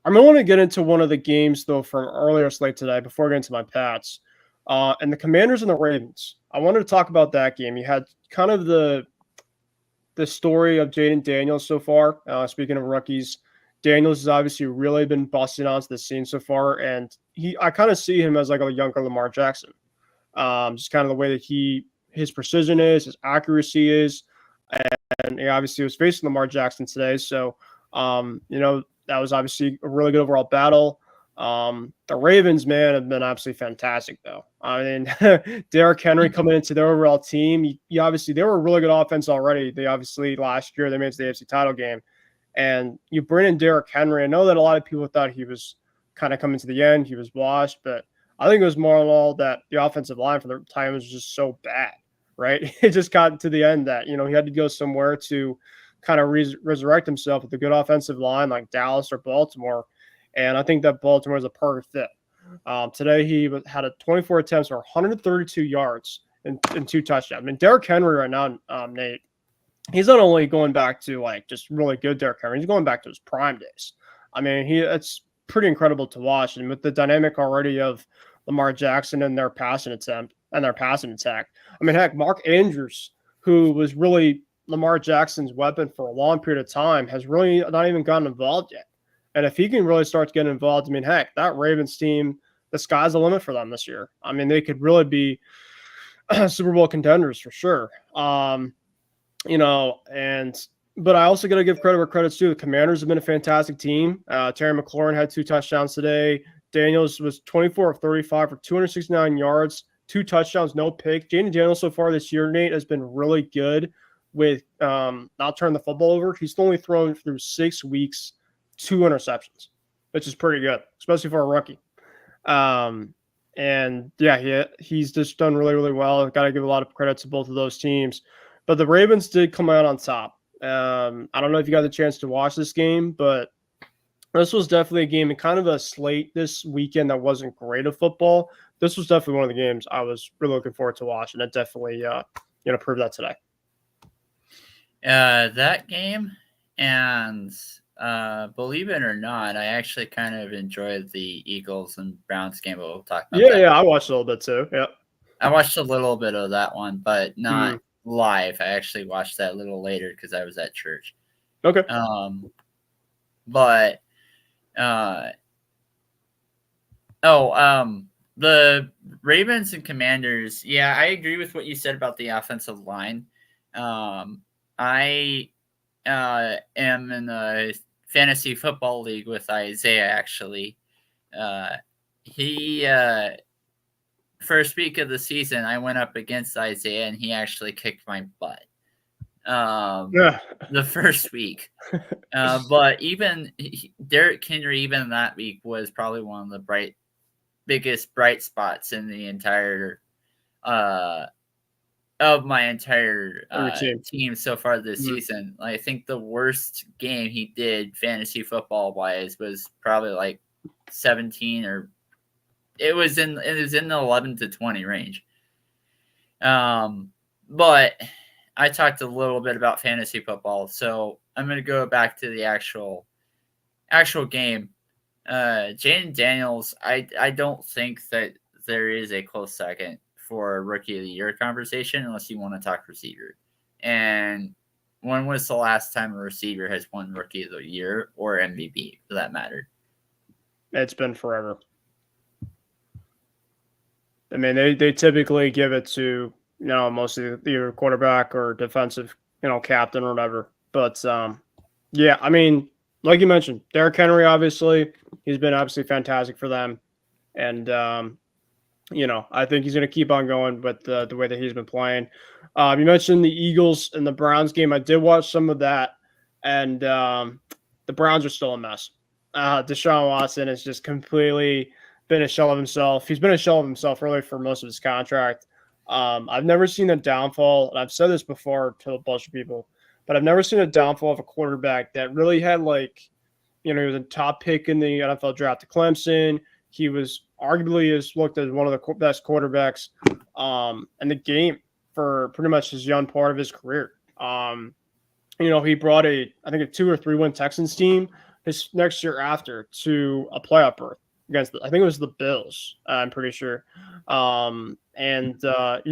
going to get into one of the games, though, from earlier slate today before I get into my Pats. And the Commanders and the Ravens. I wanted to talk about that game. You had kind of the story of Jaden Daniels so far. Speaking of rookies, Daniels has obviously really been busting onto the scene so far. And I kind of see him as like a younger Lamar Jackson. Just kind of the way that his precision is, his accuracy is. And he obviously was facing Lamar Jackson today. So, that was obviously a really good overall battle. The Ravens, man, have been absolutely fantastic, though. I mean, Derrick Henry coming into their overall team, obviously, they were a really good offense already. They obviously, last year, they made it to the AFC title game. And you bring in Derrick Henry. I know that a lot of people thought he was kind of coming to the end. He was washed. But I think it was more on all that the offensive line for the time was just so bad. Right? It just got to the end that, he had to go somewhere to kind of resurrect himself with a good offensive line like Dallas or Baltimore. And I think that Baltimore is a perfect fit. Today, he had 24 attempts for 132 yards and 2 touchdowns. I mean, Derrick Henry right now, Nate, he's not only going back to like just really good Derrick Henry, he's going back to his prime days. I mean, it's pretty incredible to watch. And with the dynamic already of Lamar Jackson and their passing attempt and their passing attack. I mean, heck, Mark Andrews, who was really Lamar Jackson's weapon for a long period of time, has really not even gotten involved yet. And if he can really start to get involved, I mean, heck, that Ravens team, the sky's the limit for them this year. I mean, they could really be Super Bowl contenders for sure. But I also got to give credit where credit's due. The Commanders have been a fantastic team. Terry McLaurin had 2 touchdowns today. Daniels was 24 of 35 for 269 yards, 2 touchdowns, no pick. Jaden Daniels so far this year, Nate, has been really good with not turning the football over. He's only thrown through 6 weeks 2 interceptions, which is pretty good, especially for a rookie. He's just done really, really well. I've got to give a lot of credit to both of those teams. But the Ravens did come out on top. I don't know if you got the chance to watch this game, but this was definitely a game and kind of a slate this weekend that wasn't great of football. This was definitely one of the games I was really looking forward to watching. It definitely, proved that today. That game, and believe it or not, I actually kind of enjoyed the Eagles and Browns game, but we'll talk about that. Yeah, I watched a little bit too. Yeah. I watched a little bit of that one, but not live. I actually watched that a little later because I was at church. Okay. The Ravens and Commanders. Yeah, I agree with what you said about the offensive line. I am in a fantasy football league with Isaiah, actually. First week of the season, I went up against Isaiah, and he actually kicked my butt. The first week. But even Derrick Henry, even that week, was probably one of the biggest bright spots in the entire of my entire team so far this season. I think the worst game he did fantasy football wise was probably like 17, or it was in the 11 to 20 range. But I talked a little bit about fantasy football, so I'm going to go back to the actual game. Jaden Daniels, I don't think that there is a close second for Rookie of the Year conversation unless you want to talk receiver. And when was the last time a receiver has won Rookie of the Year or MVP, for that matter? It's been forever. I mean, they typically give it to, mostly either quarterback or defensive, captain or whatever. But yeah, I mean, like you mentioned, Derrick Henry, obviously, he's been absolutely fantastic for them. And, I think he's going to keep on going with the way that he's been playing. You mentioned the Eagles and the Browns game. I did watch some of that, and the Browns are still a mess. Deshaun Watson has just completely been a shell of himself. He's been a shell of himself really for most of his contract. I've never seen a downfall, and I've said this before to a bunch of people, but I've never seen a downfall of a quarterback that really had he was a top pick in the NFL draft to Clemson. He was arguably looked as one of the best quarterbacks in the game for pretty much his young part of his career. He brought I think a 2 or 3 win Texans team his next year after to a playoff berth against I think it was the Bills. I'm pretty sure. You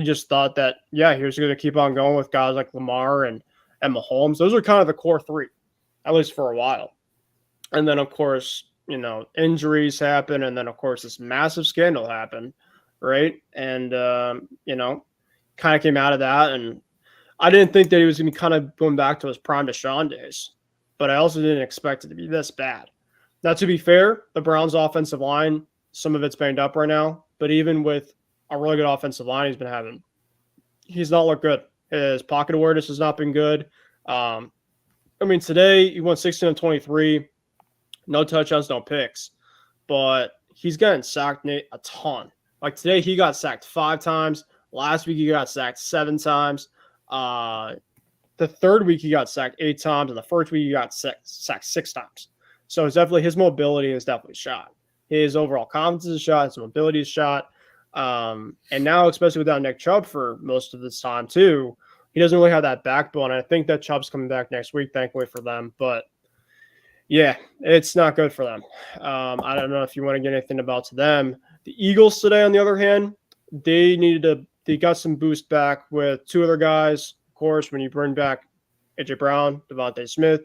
just thought that, yeah, he was going to keep on going with guys like Lamar and Mahomes. Those are kind of the core three, at least for a while. And then, of course, injuries happen. And then, of course, this massive scandal happened, right? And, kind of came out of that. And I didn't think that he was going to be kind of going back to his prime Deshaun days. But I also didn't expect it to be this bad. Now, to be fair, the Browns' offensive line, some of it's banged up right now. But even with a really good offensive line he's been having, he's not looked good. His pocket awareness has not been good. Today he went 16 of 23. No touchdowns, no picks. But he's gotten sacked a ton. Like today, he got sacked 5 times. Last week, he got sacked 7 times. The third week, he got sacked 8 times. And the first week, he got sacked 6 times. So it's definitely his mobility is definitely shot. His overall confidence is shot. His mobility is shot. And now, especially without Nick Chubb for most of this time, too, he doesn't really have that backbone. And I think that Chubb's coming back next week, thankfully for them. But yeah, it's not good for them. I don't know if you want to get anything about to them. The Eagles today, on the other hand, they got some boost back with 2 other guys. Of course, when you bring back A.J. Brown, Devontae Smith,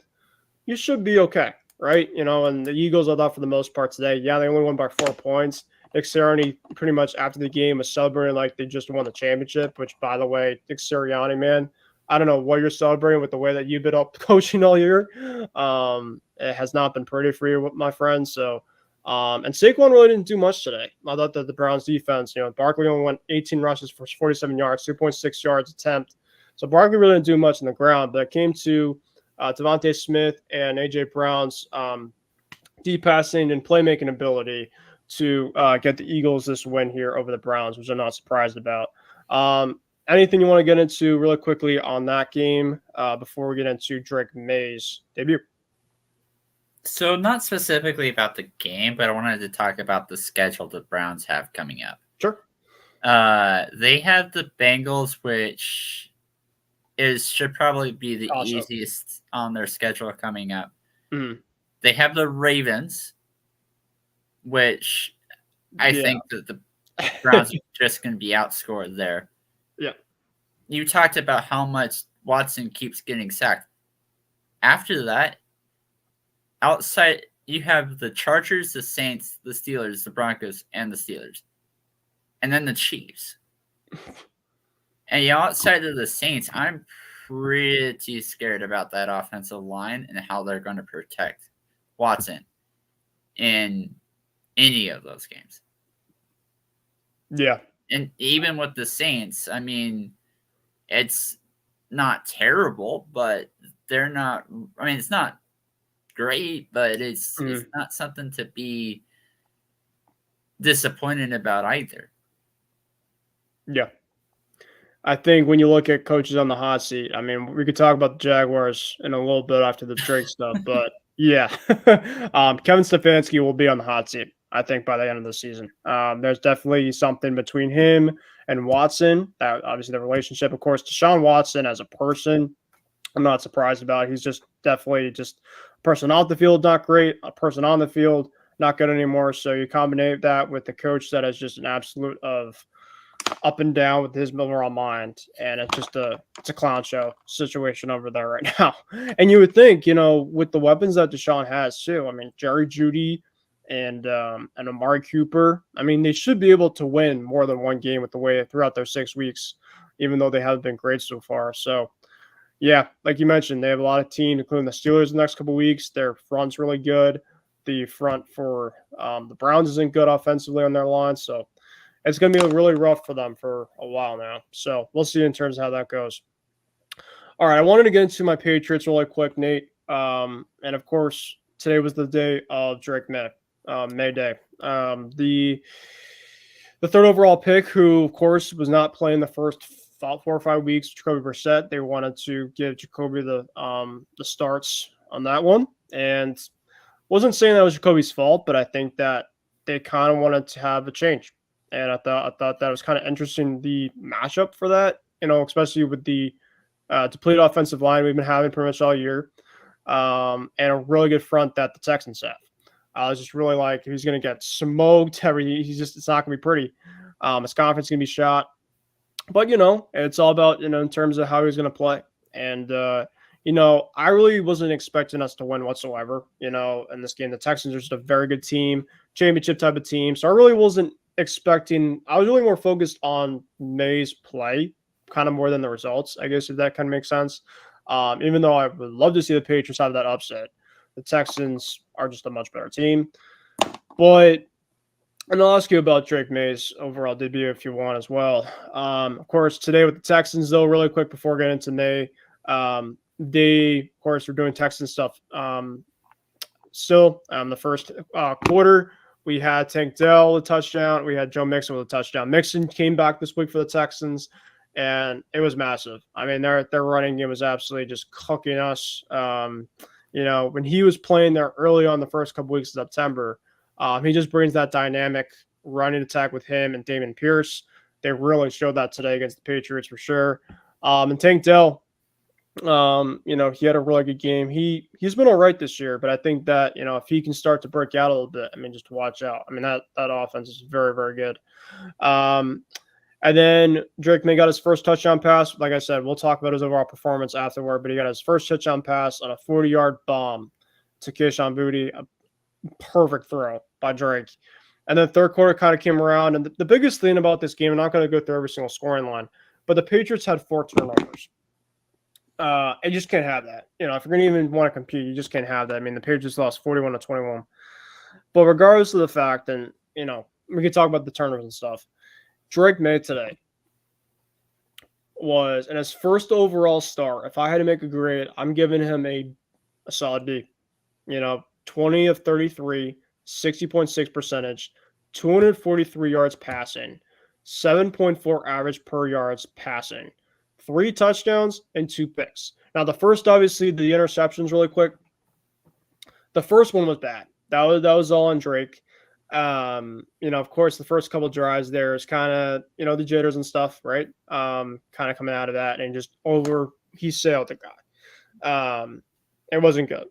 you should be okay, right? And the Eagles, I thought for the most part today, yeah, they only won by 4 points. Nick Sirianni pretty much after the game was celebrating like they just won the championship, which, by the way, Nick Sirianni, man, I don't know what you're celebrating with the way that you've been up coaching all year. It has not been pretty for you, my friends. So, and Saquon really didn't do much today. I thought that the Browns defense, Barkley only went 18 rushes for 47 yards, 2.6 yards attempt. So Barkley really didn't do much on the ground, but it came to Devontae Smith and A.J. Brown's deep passing and playmaking ability to get the Eagles this win here over the Browns, which I'm not surprised about. Anything you want to get into really quickly on that game before we get into Drake May's debut? So not specifically about the game, but I wanted to talk about the schedule the Browns have coming up. Sure. They have the Bengals, which should probably be the easiest on their schedule coming up. Mm-hmm. They have the Ravens, which I think that the Browns are just going to be outscored there. Yeah. You talked about how much Watson keeps getting sacked. After that, outside, you have the Chargers, the Saints, the Steelers, the Broncos, and the Steelers. And then the Chiefs. And outside of the Saints, I'm pretty scared about that offensive line and how they're going to protect Watson in any of those games. Yeah. And even with the Saints, it's not terrible, but they're not – it's not great, but it's not something to be disappointed about either. Yeah. I think when you look at coaches on the hot seat, we could talk about the Jaguars in a little bit after the Drake stuff, but yeah. Kevin Stefanski will be on the hot seat, I think, by the end of the season. There's definitely something between him and Watson. That obviously the relationship, of course, Deshaun Watson as a person, I'm not surprised about. He's just definitely just a person off the field, not great. A person on the field, not good anymore. So you combine that with the coach that is just an absolute of up and down with his overall mind, and it's just a clown show situation over there right now. And you would think, with the weapons that Deshaun has too, Jerry Jeudy and Amari Cooper, they should be able to win more than one game with the way throughout their 6 weeks, even though they haven't been great so far. So Yeah, like you mentioned, they have a lot of teams, including the Steelers, the next couple weeks. Their front's really good. The front for the Browns isn't good offensively on their line, so it's going to be really rough for them for a while now. So we'll see in terms of how that goes. All right, I wanted to get into my Patriots really quick, Nate. And of course, today was the day of Drake May, May Day. The third overall pick, who of course was not playing the first 4 or 5 weeks, Jacoby Brissett. They wanted to give Jacoby the starts on that one, and wasn't saying that was Jacoby's fault, but I think that they kind of wanted to have a change, and I thought that was kind of interesting, the matchup for that, especially with the depleted offensive line we've been having pretty much all year, and a really good front that the Texans have. I was just really like, he's going to get smoked. It's not going to be pretty. His confidence is going to be shot. But, it's all about, in terms of how he's going to play. And, I really wasn't expecting us to win whatsoever, in this game. The Texans are just a very good team, championship type of team. So I really wasn't expecting – I was really more focused on May's play, kind of more than the results, I guess, if that kind of makes sense. Even though I would love to see the Patriots have that upset. The Texans are just a much better team. And I'll ask you about Drake May's overall debut if you want as well. Of course, today with the Texans, though, really quick before getting into May, they, of course, were doing Texans stuff. The first quarter, we had Tank Dell with a touchdown. We had Joe Mixon with a touchdown. Mixon came back this week for the Texans, and it was massive. I mean, their running game was absolutely just cooking us. When he was playing there early on the first couple weeks of September, he just brings that dynamic running attack with him and Dameon Pierce. They really showed that today against the Patriots for sure. And Tank Dell, he had a really good game. He's been all right this year, but I think that, if he can start to break out a little bit, just to watch out. That offense is very, very good. And then Drake May got his first touchdown pass. Like I said, we'll talk about his overall performance afterward, but he got his first touchdown pass on a 40-yard bomb to Kayshon Boutte. A perfect throw by Drake. And then third quarter kind of came around. And the biggest thing about this game, I'm not going to go through every single scoring line, but the Patriots had 4 turnovers. You just can't have that. If you're going to even want to compete, you just can't have that. The Patriots lost 41-21. But regardless of the fact, and, we could talk about the turnovers and stuff, Drake May today was, in his first overall start, if I had to make a grade, I'm giving him a solid B. 20 of 33, 60.6 percentage, 243 yards passing, 7.4 average per yards passing, 3 touchdowns, and 2 picks. Now, the first, obviously, the interceptions really quick. The first one was bad. That was all on Drake. Of course, the first couple drives there is kind of, the jitters and stuff, right? Kind of coming out of that and just he sailed the guy. It wasn't good.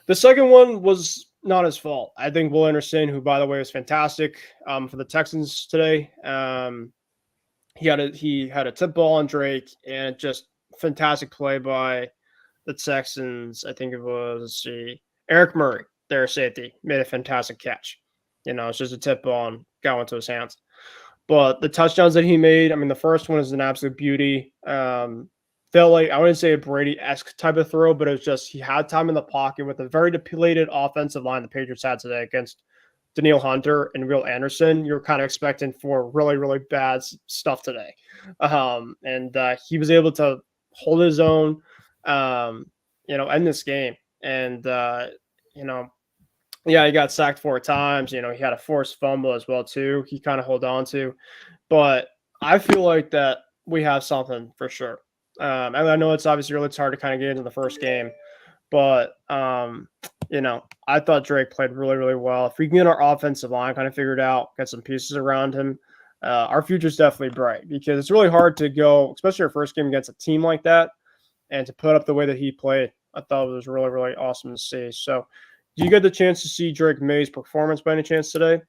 The second one was not his fault. I think Will Anderson, who, by the way, was fantastic for the Texans today. He had a tip ball on Drake, and just fantastic play by the Texans. I think it was, Eric Murray, their safety, made a fantastic catch. It's just a tip ball and got into his hands. But the touchdowns that he made, the first one is an absolute beauty. Felt like, I wouldn't say a Brady-esque type of throw, but it was just, he had time in the pocket with a very depleted offensive line the Patriots had today against Danielle Hunter and Will Anderson. You're kind of expecting for really, really bad stuff today. And he was able to hold his own, end this game. And, he got sacked 4 times. He had a forced fumble as well, too. He kind of held on to. But I feel like that we have something for sure. And I know it's obviously really hard to kind of get into the first game. But, I thought Drake played really, really well. If we can get our offensive line kind of figured out, get some pieces around him, our future's definitely bright. Because it's really hard to go, especially our first game against a team like that, and to put up the way that he played. I thought it was really, really awesome to see. So, do you get the chance to see Drake May's performance by any chance today?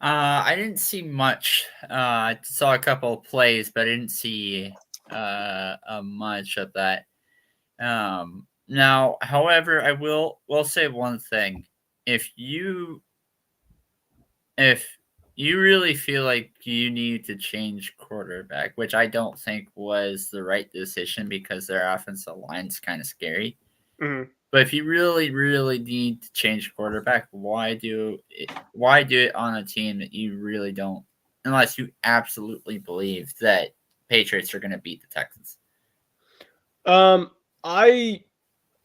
I didn't see much. I saw a couple of plays, but I didn't see much of that. Now, however, I will say one thing. If you really feel like you need to change quarterback, which I don't think was the right decision because their offensive line's kind of scary. Mhm. But if you really, really need to change quarterback, why do it on a team that you really don't, unless you absolutely believe that Patriots are going to beat the Texans?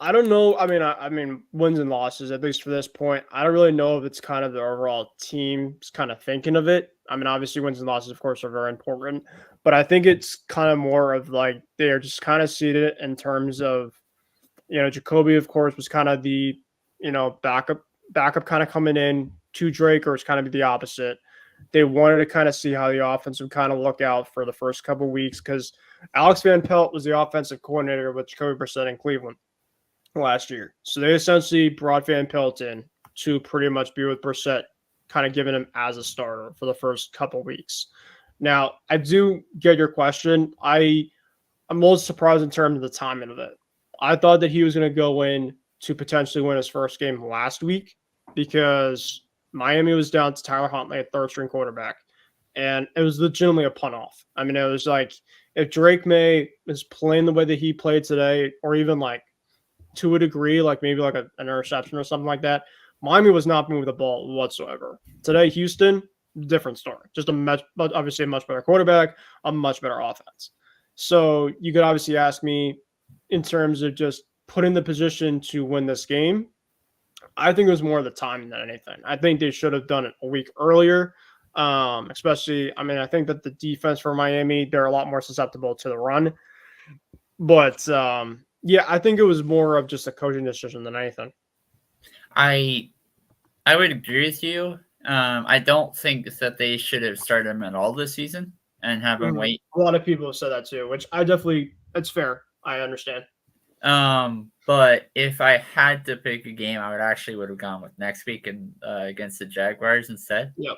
I don't know. I mean, wins and losses, at least for this point. I don't really know if it's kind of the overall team's kind of thinking of it. I mean, obviously, wins and losses, of course, are very important, but I think it's kind of more of like they're just kind of seated in terms of, Jacoby, of course, was kind of the, backup kind of coming in to Drake, or it's kind of the opposite. They wanted to kind of see how the offense would kind of look out for the first couple of weeks because Alex Van Pelt was the offensive coordinator with Jacoby Brissett in Cleveland last year. So they essentially brought Van Pelt in to pretty much be with Brissett, kind of giving him as a starter for the first couple weeks. Now, I do get your question. I'm most surprised in terms of the timing of it. I thought that he was going to go in to potentially win his first game last week because Miami was down to Tyler Huntley at third string quarterback. And it was legitimately a punt off. I mean, it was like if Drake May is playing the way that he played today, or even like to a degree, like maybe like an interception or something like that, Miami was not moving the ball whatsoever. Today, Houston, different story. Just obviously a much better quarterback, a much better offense. So you could obviously ask me in terms of just putting the position to win this game. I think it was more of the timing than anything. I think they should have done it a week earlier. Especially, I mean, I think that the defense for Miami, they're a lot more susceptible to the run. But yeah, I think it was more of just a coaching decision than anything. I would agree with you. I don't think that they should have started him at all this season and have him wait. A lot of people have said that too, which it's fair. I understand. But if I had to pick a game, I would have gone with next week and against the Jaguars instead. Yep.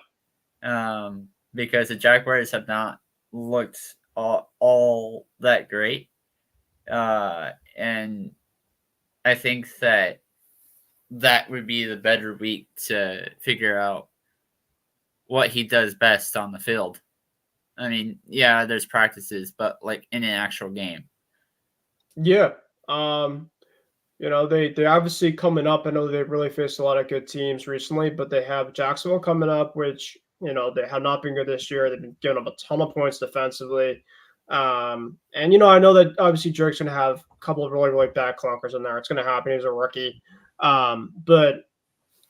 Because the Jaguars have not looked all that great. And I think that would be the better week to figure out what he does best on the field. I mean, yeah, there's practices, but like in an actual game. Yeah. They obviously coming up. I know they've really faced a lot of good teams recently, but they have Jacksonville coming up, which, they have not been good this year. They've been giving up a ton of points defensively. And, I know that obviously Drake's going to have a couple of really, really bad clunkers in there. It's going to happen. He's a rookie. But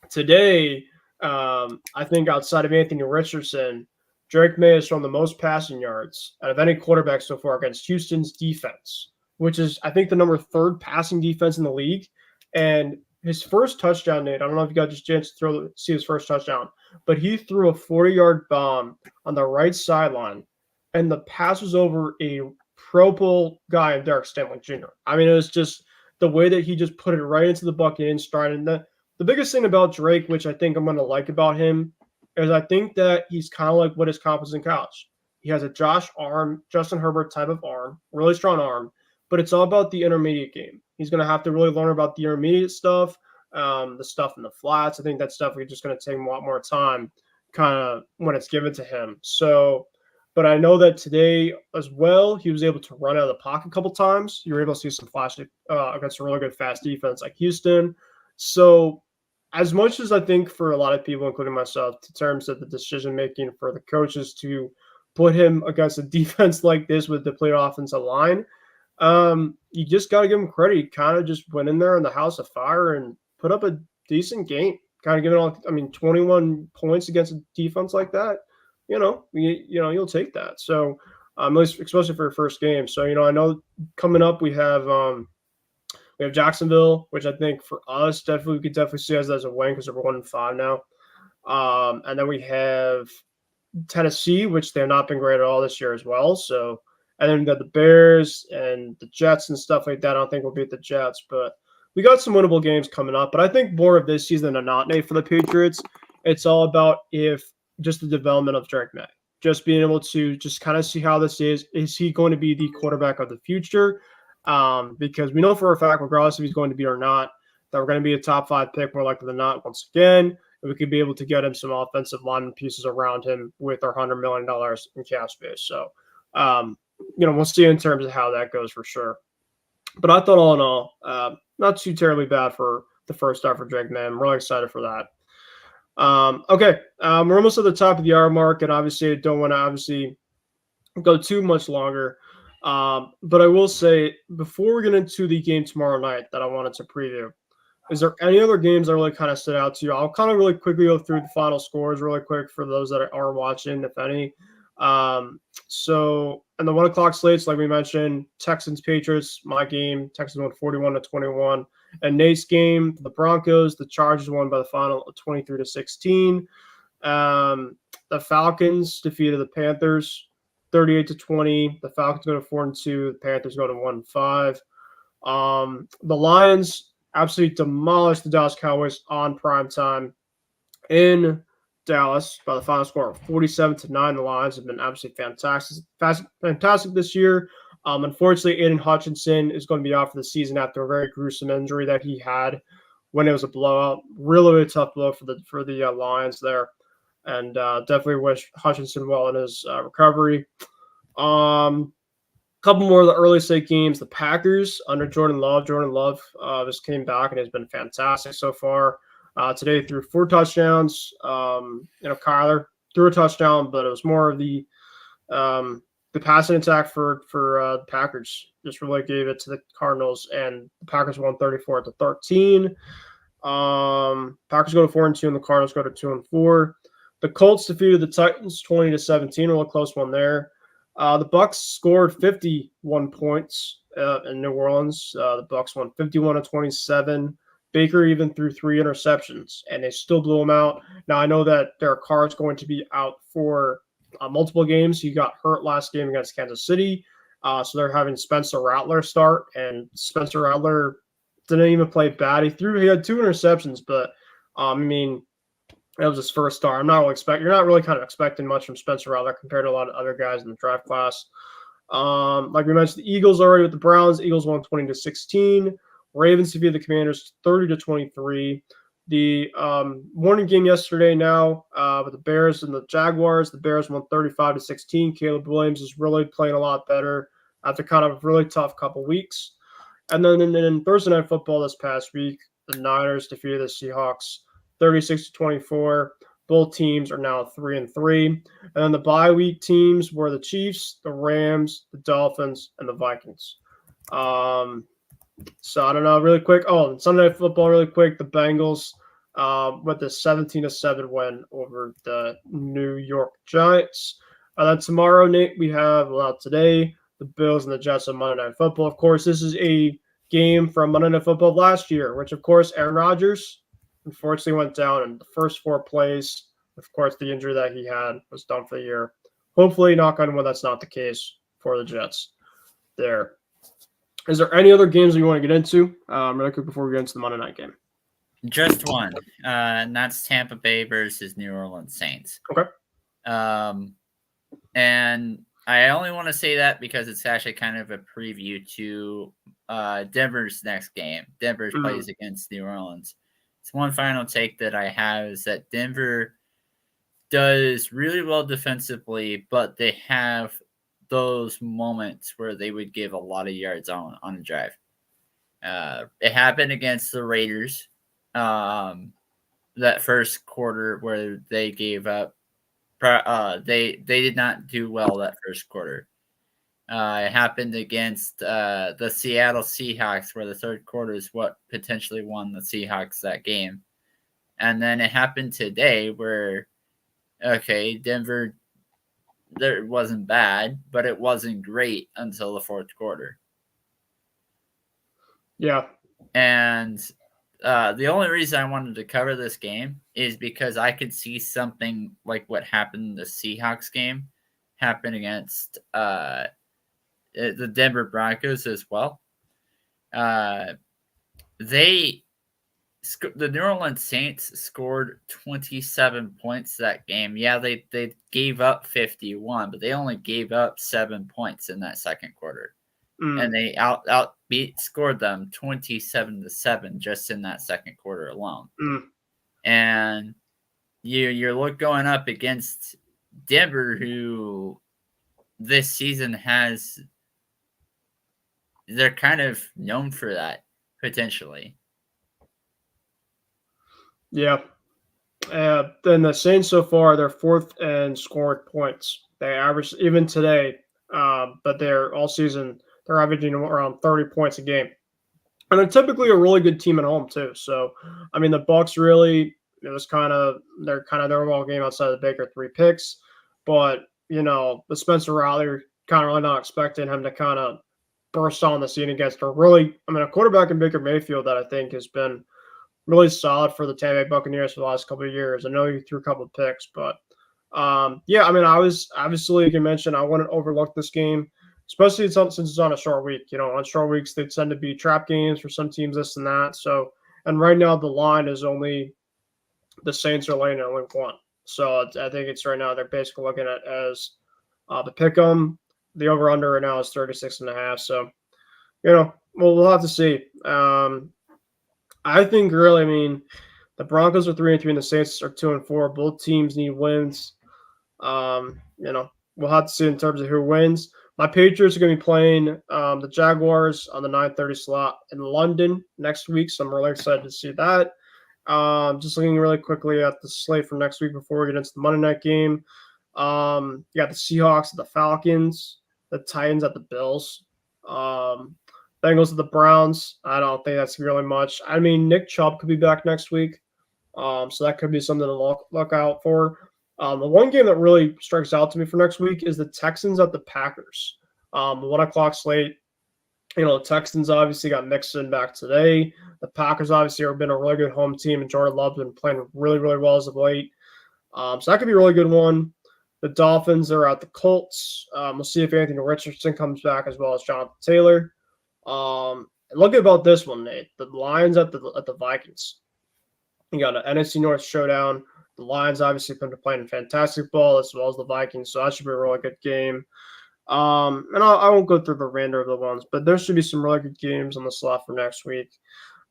today, I think outside of Anthony Richardson, Drake May has thrown the most passing yards out of any quarterback so far against Houston's defense, which is, I think, the number third passing defense in the league. And his first touchdown, Nate, I don't know if you got just a chance to see his first touchdown, but he threw a 40-yard bomb on the right sideline, and the pass was over a Pro Bowl guy, Derek Stanley Jr. I mean, it was just the way that he just put it right into the bucket in stride. And the biggest thing about Drake, which I think I'm going to like about him, is I think that he's kind of like what his comp was in college. He has a Justin Herbert type of arm, really strong arm, but it's all about the intermediate game. He's going to have to really learn about the intermediate stuff, the stuff in the flats. I think that stuff is just going to take a lot more time kind of when it's given to him. So, but I know that today as well, he was able to run out of the pocket a couple times. You were able to see some flash against a really good fast defense like Houston. So as much as I think for a lot of people, including myself, in terms of the decision-making for the coaches to put him against a defense like this with the depleted offensive line, you just got to give him credit. He kind of just went in there in the house of fire and put up a decent game. Kind of giving 21 points against a defense like that, you'll take that. So, especially for your first game. So, I know coming up we have Jacksonville, which I think for us we could definitely see as a win because we're 1-5 now. And then we have Tennessee, which they've not been great at all this year as well. So, and then we got the Bears and the Jets and stuff like that. I don't think we'll beat the Jets, but we got some winnable games coming up. But I think more of this season than not, Nate, for the Patriots, it's all about just the development of Drake May. Just being able to just kind of see how this is. Is he going to be the quarterback of the future? Because we know for a fact, regardless if he's going to be or not, that we're going to be a top 5 pick more likely than not once again. we could be able to get him some offensive lineman pieces around him with our $100 million in cap space. So, we'll see in terms of how that goes for sure. But I thought all in all, not too terribly bad for the first start for Drake, man. I'm really excited for that. Okay, we're almost at the top of the hour mark, and obviously I don't want to go too much longer. But I will say, before we get into the game tomorrow night that I wanted to preview, is there any other games that really kind of stood out to you? I'll kind of really quickly go through the final scores really quick for those that are watching, if any. So, and the 1 o'clock slates, like we mentioned, Texans, Patriots, my game, Texans won 41-21. And Nate's game, the Broncos, the Chargers won by the final of 23-16. The Falcons defeated the Panthers 38-20. The Falcons go to 4-2. The Panthers go to 1-5. The Lions absolutely demolished the Dallas Cowboys on prime time in Dallas by the final score of 47-9. The Lions have been absolutely fantastic this year. Unfortunately, Aiden Hutchinson is going to be out for the season after a very gruesome injury that he had when it was a blowout. Really tough blow for the Lions there, and definitely wish Hutchinson well in his recovery. Couple more of the early state games. The Packers under Jordan Love. Jordan Love just came back and has been fantastic so far. Today threw 4 touchdowns. Kyler threw a touchdown, but it was more of the passing attack for the Packers. Just really gave it to the Cardinals, and the Packers won 34-13. Packers go to 4-2, and the Cardinals go to 2-4. The Colts defeated the Titans 20-17. A real close one there. The Bucs scored 51 points in New Orleans. The Bucs won 51-27. Baker even threw 3 interceptions, and they still blew them out. Now, I know that Derek Carr is going to be out for multiple games. He got hurt last game against Kansas City, so they're having Spencer Rattler start, and Spencer Rattler didn't even play bad. He had 2 interceptions, but that was his first start. You're not really kind of expecting much from Spencer Rattler compared to a lot of other guys in the draft class. Like we mentioned, the Eagles already with the Browns. Eagles won 20-16. Ravens defeated the Commanders 30-23. The morning game yesterday now with the Bears and the Jaguars. The Bears won 35-16. Caleb Williams is really playing a lot better after kind of a really tough couple weeks. And then in Thursday Night Football this past week, the Niners defeated the Seahawks 36-24. Both teams are now 3-3. And then the bye week teams were the Chiefs, the Rams, the Dolphins, and the Vikings. So I don't know, really quick. Oh, Sunday Night Football, really quick. The Bengals with the 17-7 win over the New York Giants. And then tomorrow, Nate, we have today the Bills and the Jets on Monday Night Football. Of course, this is a game from Monday Night Football last year, which of course Aaron Rodgers unfortunately went down in the first 4 plays. Of course, the injury that he had was done for the year. Hopefully, knock on wood, that's not the case for the Jets there. Is there any other games that you want to get into really quick before we get into the Monday night game? Just one, and that's Tampa Bay versus New Orleans Saints. Okay. And I only want to say that because it's actually kind of a preview to Denver's next game. Denver plays against New Orleans. It's one final take that I have is that Denver does really well defensively, but they have those moments where they would give a lot of yards on a drive. It happened against the Raiders that first quarter where they gave up. They did not do well that first quarter. It happened against the Seattle Seahawks where the third quarter is what potentially won the Seahawks that game. And then it happened today where, Denver, it wasn't bad, but it wasn't great until the fourth quarter. Yeah. And the only reason I wanted to cover this game is because I could see something like what happened in the Seahawks game happen against the Denver Broncos as well. The New Orleans Saints scored 27 points that game. Yeah, they gave up 51, but they only gave up 7 points in that second quarter. And they scored them 27-7 just in that second quarter alone. And you're going up against Denver, who this season they're kind of known for that potentially. Yeah. Then the Saints so far, they're fourth in scored points. They average even today, but they're all season they're averaging around 30 points a game, and they're typically a really good team at home too. So, I mean, the Bucks really it was they're kind of their overall game outside of the Baker 3 picks, but the Spencer Rattler kind of really not expecting him to kind of burst on the scene against a quarterback in Baker Mayfield that I think has been really solid for the Tampa Bay Buccaneers for the last couple of years. I know he threw a couple of picks, but yeah, I mean, I was obviously, like you mentioned, I wouldn't overlook this game, especially since it's on a short week. On short weeks, they tend to be trap games for some teams, this and that. So, and right now the line is only the Saints are laying at only 1. So I think it's right now they're basically looking at as the pick 'em. The over under right now is 36.5. So, we'll have to see. I think really, I mean, the Broncos are 3-3 and the Saints are 2-4. Both teams need wins. We'll have to see in terms of who wins. My Patriots are going to be playing the Jaguars on the 9:30 slot in London next week, so I'm really excited to see that. Just looking really quickly at the slate for next week before we get into the Monday night game. You got the Seahawks at the Falcons, the Titans at the Bills. Bengals at the Browns. I don't think that's really much. I mean, Nick Chubb could be back next week, so that could be something to look out for. The one game that really strikes out to me for next week is the Texans at the Packers. 1 o'clock slate. The Texans obviously got Mixon back today. The Packers obviously have been a really good home team, and Jordan Love's been playing really, really well as of late. So that could be a really good one. The Dolphins are at the Colts. We'll see if Anthony Richardson comes back as well as Jonathan Taylor. And look about this one, Nate. The Lions at the Vikings. You got an NFC North showdown. The Lions obviously been playing fantastic ball as well as the Vikings, so that should be a really good game. And I won't go through the remainder of the ones, but there should be some really good games on the slot for next week.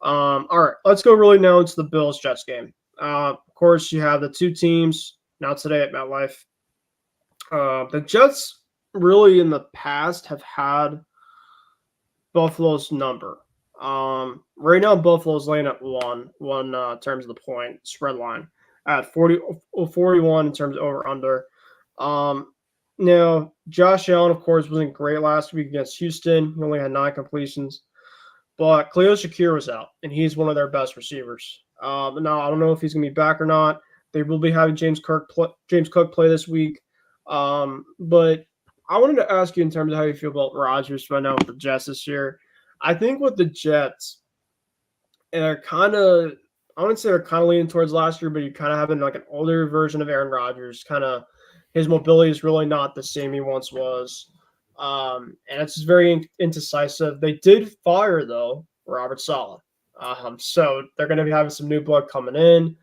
All right, let's go really now into the Bills-Jets game. Of course, you have the two teams now today at MetLife. The Jets really in the past have had Buffalo's number. Right now, Buffalo's laying at one in terms of the point spread line at 41 in terms of over under. Now, Josh Allen, of course, wasn't great last week against Houston. He only had 9 completions. But Khalil Shakir was out, and he's one of their best receivers. Now, I don't know if he's going to be back or not. They will be having James Cook play this week. But I wanted to ask you in terms of how you feel about Rodgers right now with the Jets this year. I think with the Jets, they're kind of – I wouldn't say they're kind of leaning towards last year, but you're kind of having like an older version of Aaron Rodgers. Kind of his mobility is really not the same he once was. And it's just very indecisive. They did fire, though, Robert Saleh. So they're going to be having some new blood coming in.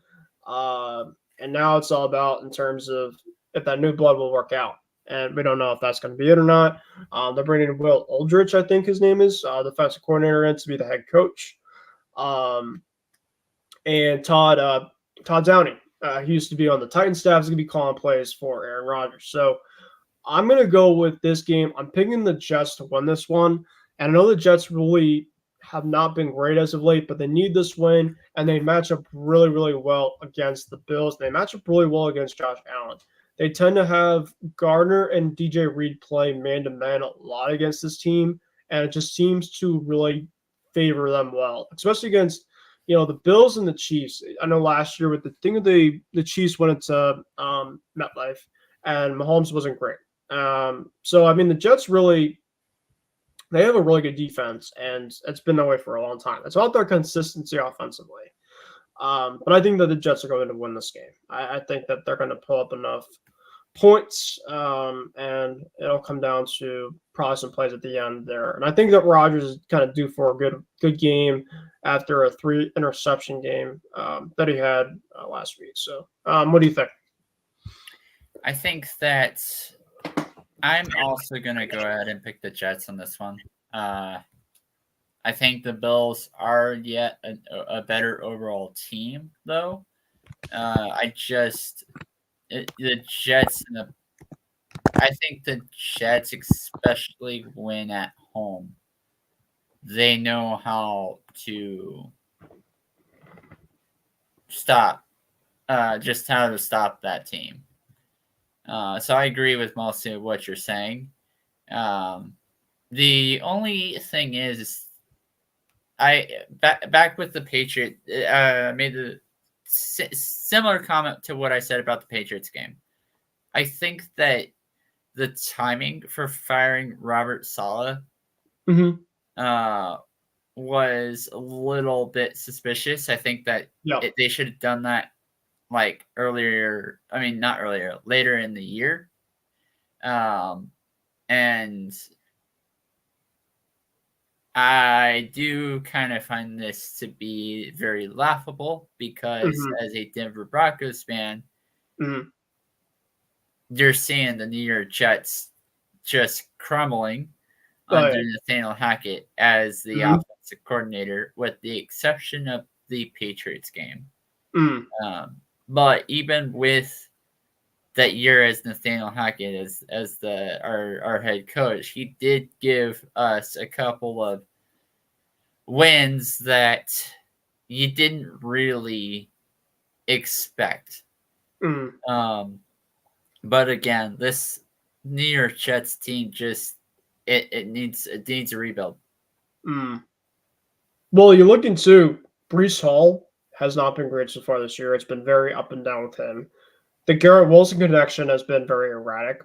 And now it's all about in terms of if that new blood will work out. And we don't know if that's going to be it or not. They're bringing Will Aldrich, I think his name is, defensive coordinator in to be the head coach. And Todd Downing, he used to be on the Titans staff, is going to be calling plays for Aaron Rodgers. So I'm going to go with this game. I'm picking the Jets to win this one. And I know the Jets really have not been great as of late, but they need this win, and they match up really, really well against the Bills. They match up really well against Josh Allen. They tend to have Gardner and DJ Reed play man-to-man a lot against this team, and it just seems to really favor them well, especially against the Bills and the Chiefs. I know last year with the Chiefs went into MetLife, and Mahomes wasn't great. So, I mean, the Jets really – they have a really good defense, and it's been that way for a long time. It's about their consistency offensively. But I think that the Jets are going to win this game. I think that they're going to pull up enough points, and it'll come down to probably some plays at the end there. And I think that Rodgers is kind of due for a good game after a 3-interception game that he had last week. So what do you think? I think that I'm also going to go ahead and pick the Jets on this one. I think the Bills are yet a better overall team, though. The Jets, I think the Jets, especially when at home, they know how to stop, just how to stop that team. So I agree with most of what you're saying. The only thing is back with the Patriots. Made the similar comment to what I said about the Patriots game. I think that the timing for firing Robert Saleh was a little bit suspicious. I think that they should have done that like earlier. I mean, not earlier, later in the year. And I do kind of find this to be very laughable because as a Denver Broncos fan, you're seeing the New York Jets just crumbling under Nathaniel Hackett as the offensive coordinator, with the exception of the Patriots game. But even with that year as Nathaniel Hackett as our head coach, he did give us a couple of wins that you didn't really expect. But again, this New York Jets team just it needs a rebuild. Well, you're looking to Breece Hall has not been great so far this year. It's been very up and down with him. The Garrett Wilson connection has been very erratic.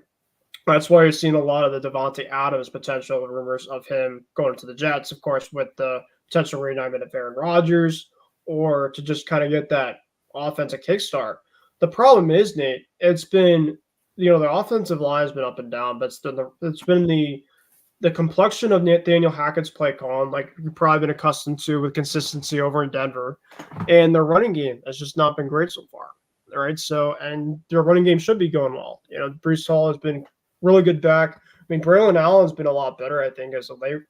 That's why you're seeing a lot of the Devontae Adams potential rumors of him going to the Jets, of course, with the potential realignment of Aaron Rodgers, or to just kind of get that offensive kickstart. The problem is, Nate, it's been, the offensive line has been up and down, but it's been the complexion of Nathaniel Hackett's play calling, like you've probably been accustomed to with consistency over in Denver, and their running game has just not been great so far. All right, so and their running game should be going well. Breece Hall has been really good back. I mean, Braylon Allen's been a lot better, I think, as of late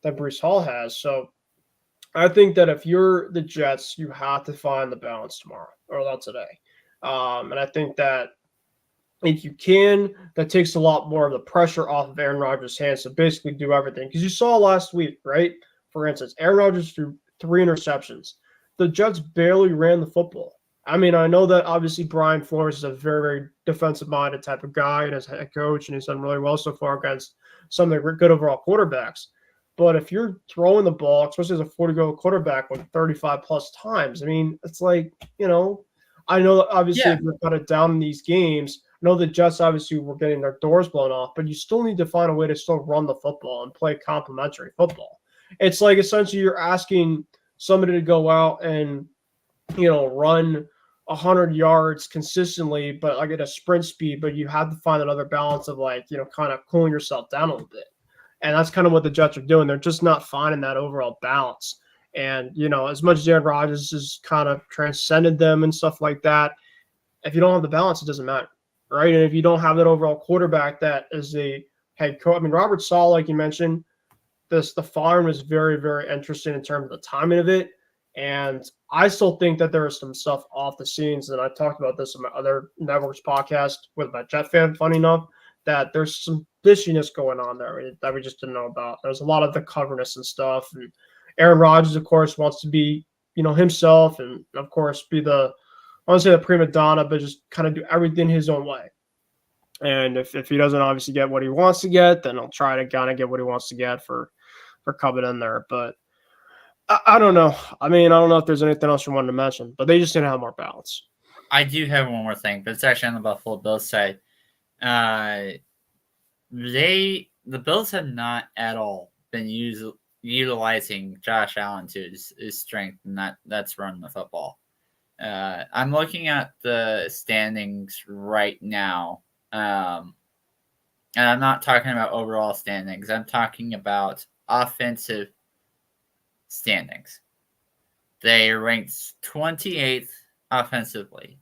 than Breece Hall has. So I think that if you're the Jets, you have to find the balance tomorrow or not today. And I think that if you can, that takes a lot more of the pressure off of Aaron Rodgers' hands to basically do everything. Because you saw last week, right? For instance, Aaron Rodgers threw 3 interceptions. The Jets barely ran the football. I mean, I know that obviously Brian Flores is a very, very defensive-minded type of guy and as a head coach, and he's done really well so far against some of the good overall quarterbacks. But if you're throwing the ball, especially as a 40-goal quarterback, like 35-plus times, I mean, it's like, I know that obviously if you're kind of down in these games, I know the Jets obviously were getting their doors blown off, but you still need to find a way to still run the football and play complementary football. It's like essentially you're asking somebody to go out and, run 100 yards consistently, but like at a sprint speed, but you have to find another balance of kind of cooling yourself down a little bit. And that's kind of what the Jets are doing. They're just not finding that overall balance. And, as much as Aaron Rodgers has kind of transcended them and stuff like that, if you don't have the balance, it doesn't matter, right? And if you don't have that overall quarterback that is a head coach, I mean, Robert Saleh, like you mentioned, the farm is very, very interesting in terms of the timing of it. And I still think that there is some stuff off the scenes, and I talked about this in my other networks podcast with my Jet fan, funny enough, that there's some fishiness going on there that we just didn't know about. There's a lot of the coverness and stuff. And Aaron Rodgers, of course, wants to be, himself and, of course, be I want to say the prima donna, but just kind of do everything his own way. And if he doesn't obviously get what he wants to get, then he'll try to kind of get what he wants to get for coming in there. But I don't know. I mean, I don't know if there's anything else you wanted to mention, but they just didn't have more balance. I do have one more thing, but it's actually on the Buffalo Bills side. The Bills have not at all been utilizing Josh Allen to his strength, and that's running the football. I'm looking at the standings right now, and I'm not talking about overall standings. I'm talking about offensive standings. They are ranked 28th offensively.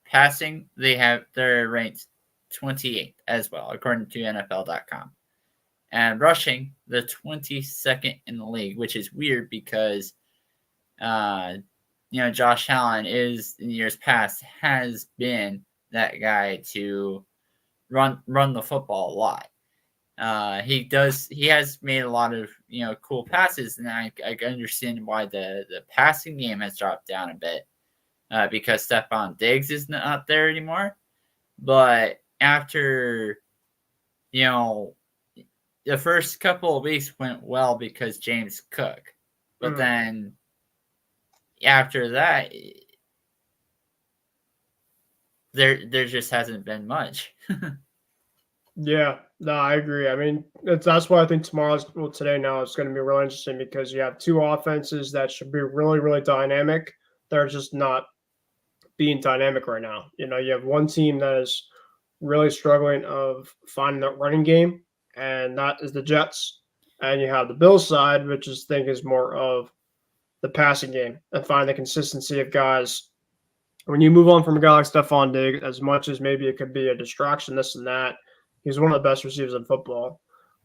Passing, they're ranked 28th as well, according to NFL.com. And rushing, the 22nd in the league, which is weird because Josh Allen is in years past has been that guy to run the football a lot. He has made a lot of cool passes, and I understand why the passing game has dropped down a bit because Stephon Diggs is not there anymore. But after the first couple of weeks went well because James Cook, but then after that, there just hasn't been much. Yeah, no, I agree. I mean, that's why I think today now is going to be really interesting because you have two offenses that should be really, really dynamic. They're just not being dynamic right now. You have one team that is really struggling of finding that running game, and that is the Jets. And you have the Bills side, which is more of the passing game and find the consistency of guys. When you move on from a guy like Stephon Diggs, as much as maybe it could be a distraction, this and that, he's one of the best receivers in football.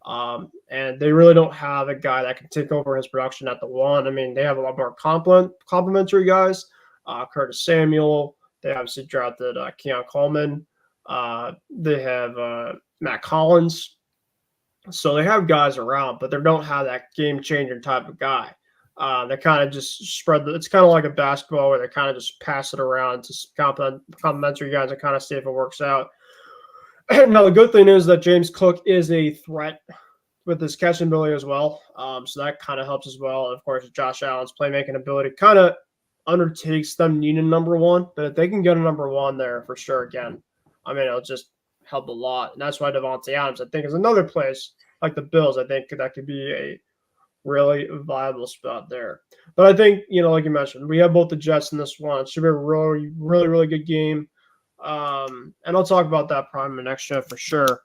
And they really don't have a guy that can take over his production at the one. I mean, they have a lot more complementary guys. Curtis Samuel. They obviously drafted Keon Coleman. They have Matt Collins. So they have guys around, but they don't have that game-changer type of guy. They kind of just spread it's kind of like a basketball where they kind of just pass it around to complementary guys and kind of see if it works out. Now, the good thing is that James Cook is a threat with his catching ability as well. So that kind of helps as well. And of course, Josh Allen's playmaking ability kind of undertakes them needing number one. But if they can get a number one there for sure again, I mean, it'll just help a lot. And that's why Devontae Adams, I think, is another place like the Bills. I think that could be a really viable spot there. But I think, like you mentioned, we have both the Jets in this one. It should be a really, really, really good game. And I'll talk about that probably in the next show for sure.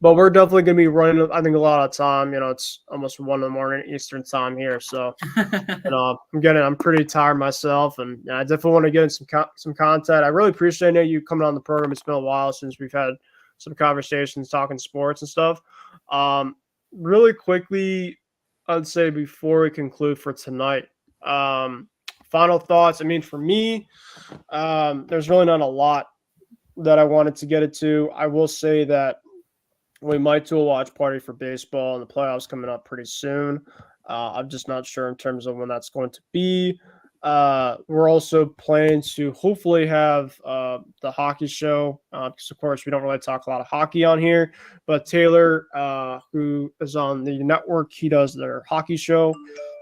But we're definitely going to be running, I think, a lot of time. It's almost 1 a.m. Eastern time here. So, I'm pretty tired myself. And I definitely want to get in some content. I really appreciate you coming on the program. It's been a while since we've had some conversations talking sports and stuff. Really quickly, I'd say before we conclude for tonight, final thoughts. I mean, for me, there's really not a lot that I wanted to get into. I will say that we might do a watch party for baseball and the playoffs coming up pretty soon. I'm just not sure in terms of when that's going to be. We're also planning to hopefully have the hockey show because, of course, we don't really talk a lot of hockey on here. But Taylor, who is on the network, he does their hockey show.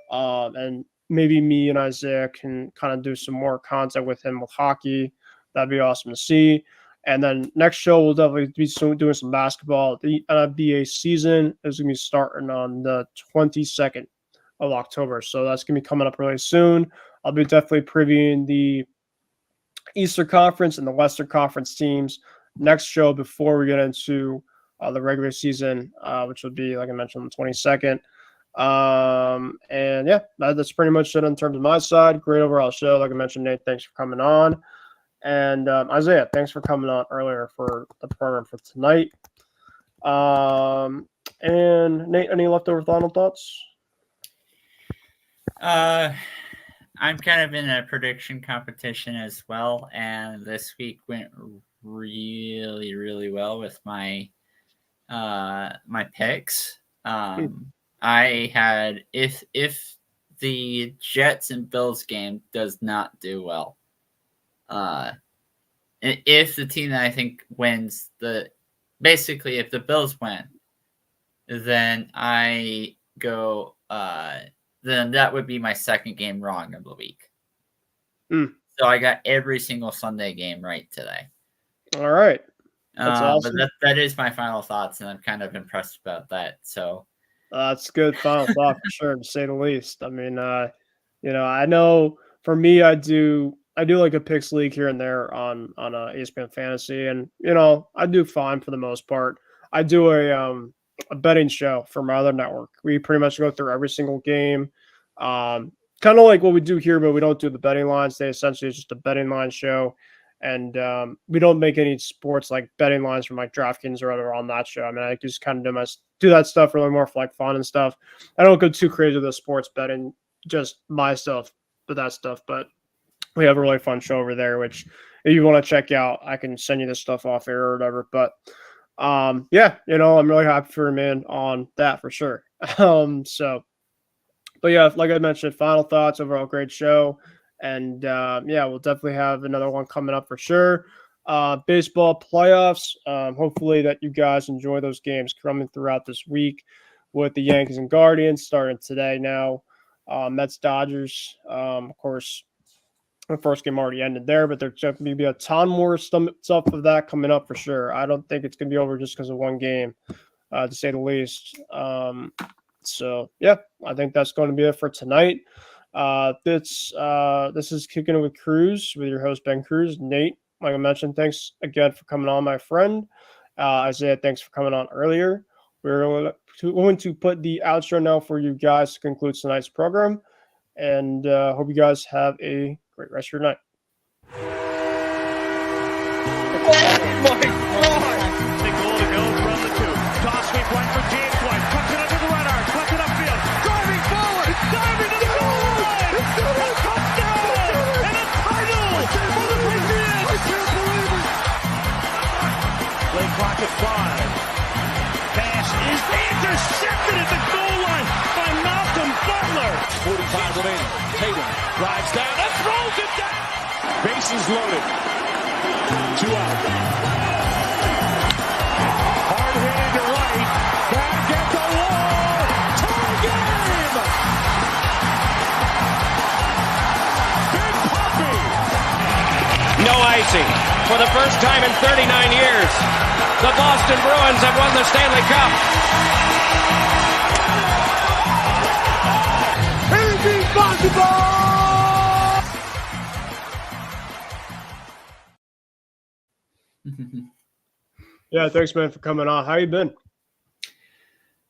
And maybe me and Isaiah can kind of do some more content with him with hockey. That'd be awesome to see. And then next show, we'll definitely be doing some basketball. The NBA season is going to be starting on the 22nd of October. So that's going to be coming up really soon. I'll be definitely previewing the Eastern Conference and the Western Conference teams next show before we get into the regular season, which will be, like I mentioned, on the 22nd. And yeah, that's pretty much it in terms of my side. Great overall show. Like I mentioned, Nate, thanks for coming on. And Isaiah, thanks for coming on earlier for the program for tonight. And Nate, any leftover final thoughts? I'm kind of in a prediction competition as well, and this week went really, really well with my my picks. I had if the Jets and Bills game does not do well, if the team that I think wins basically if the Bills win, then I go then that would be my second game wrong of the week. So I got every single Sunday game right today. All right. That's awesome. But that is my final thoughts, and I'm kind of impressed about that. So that's good final thought for sure, to say the least. I mean, I know for me, I do like a picks league here and there on ESPN Fantasy, and I do fine for the most part. I do a betting show for my other network. We pretty much go through every single game, kind of like what we do here, but we don't do the betting lines. They essentially is just a betting line show, and we don't make any sports like betting lines from like DraftKings or other on that show. I mean, I just kind of do that stuff really more for like fun and stuff. I don't go too crazy with the sports betting, just my stuff. that stuff. But we have a really fun show over there, which if you want to check out, I can send you this stuff off air or whatever. But yeah, I'm really happy for man on that for sure. But yeah, like I mentioned, final thoughts, overall great show. And yeah, we'll definitely have another one coming up for sure. Baseball playoffs. Hopefully that you guys enjoy those games coming throughout this week with the Yankees and Guardians starting today now. Mets Dodgers. Of course, the first game already ended there, but there's going to be a ton more stuff of that coming up for sure. I don't think it's going to be over just because of one game, to say the least. So yeah, I think that's going to be it for tonight. This is Kicking It with Kruse with your host Ben Kruse. Nate, like I mentioned, thanks again for coming on, my friend. Isaiah, thanks for coming on earlier. We're going to put the outro now for you guys to conclude tonight's program, and hope you guys have a great rest of your night. Oh my God! Big goal to go from the two. Toss sweep one for James White. Cuts it under the right arm. Cuts it upfield. Driving forward. Diving to the goal line. A touchdown and a title for the Patriots. I can't believe it. Play clock at 5. Pass is intercepted at the goal line by Malcolm Butler. 45 remaining. Tatum drives down and throws it down. Bases loaded. 2 out. Hard hitting to right. Back at the wall. Tie game. Big Puppy. No icing. For the first time in 39 years, the Boston Bruins have won the Stanley Cup. Anything's possible. Yeah, thanks, man, for coming on. How you been?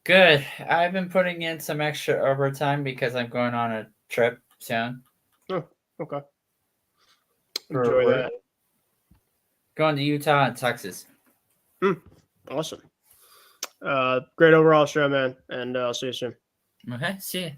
Good. I've been putting in some extra overtime because I'm going on a trip soon. Oh, okay. For Enjoy work. that. Going to Utah and Texas. Awesome. Great overall show, man, and I'll see you soon. Okay, see ya.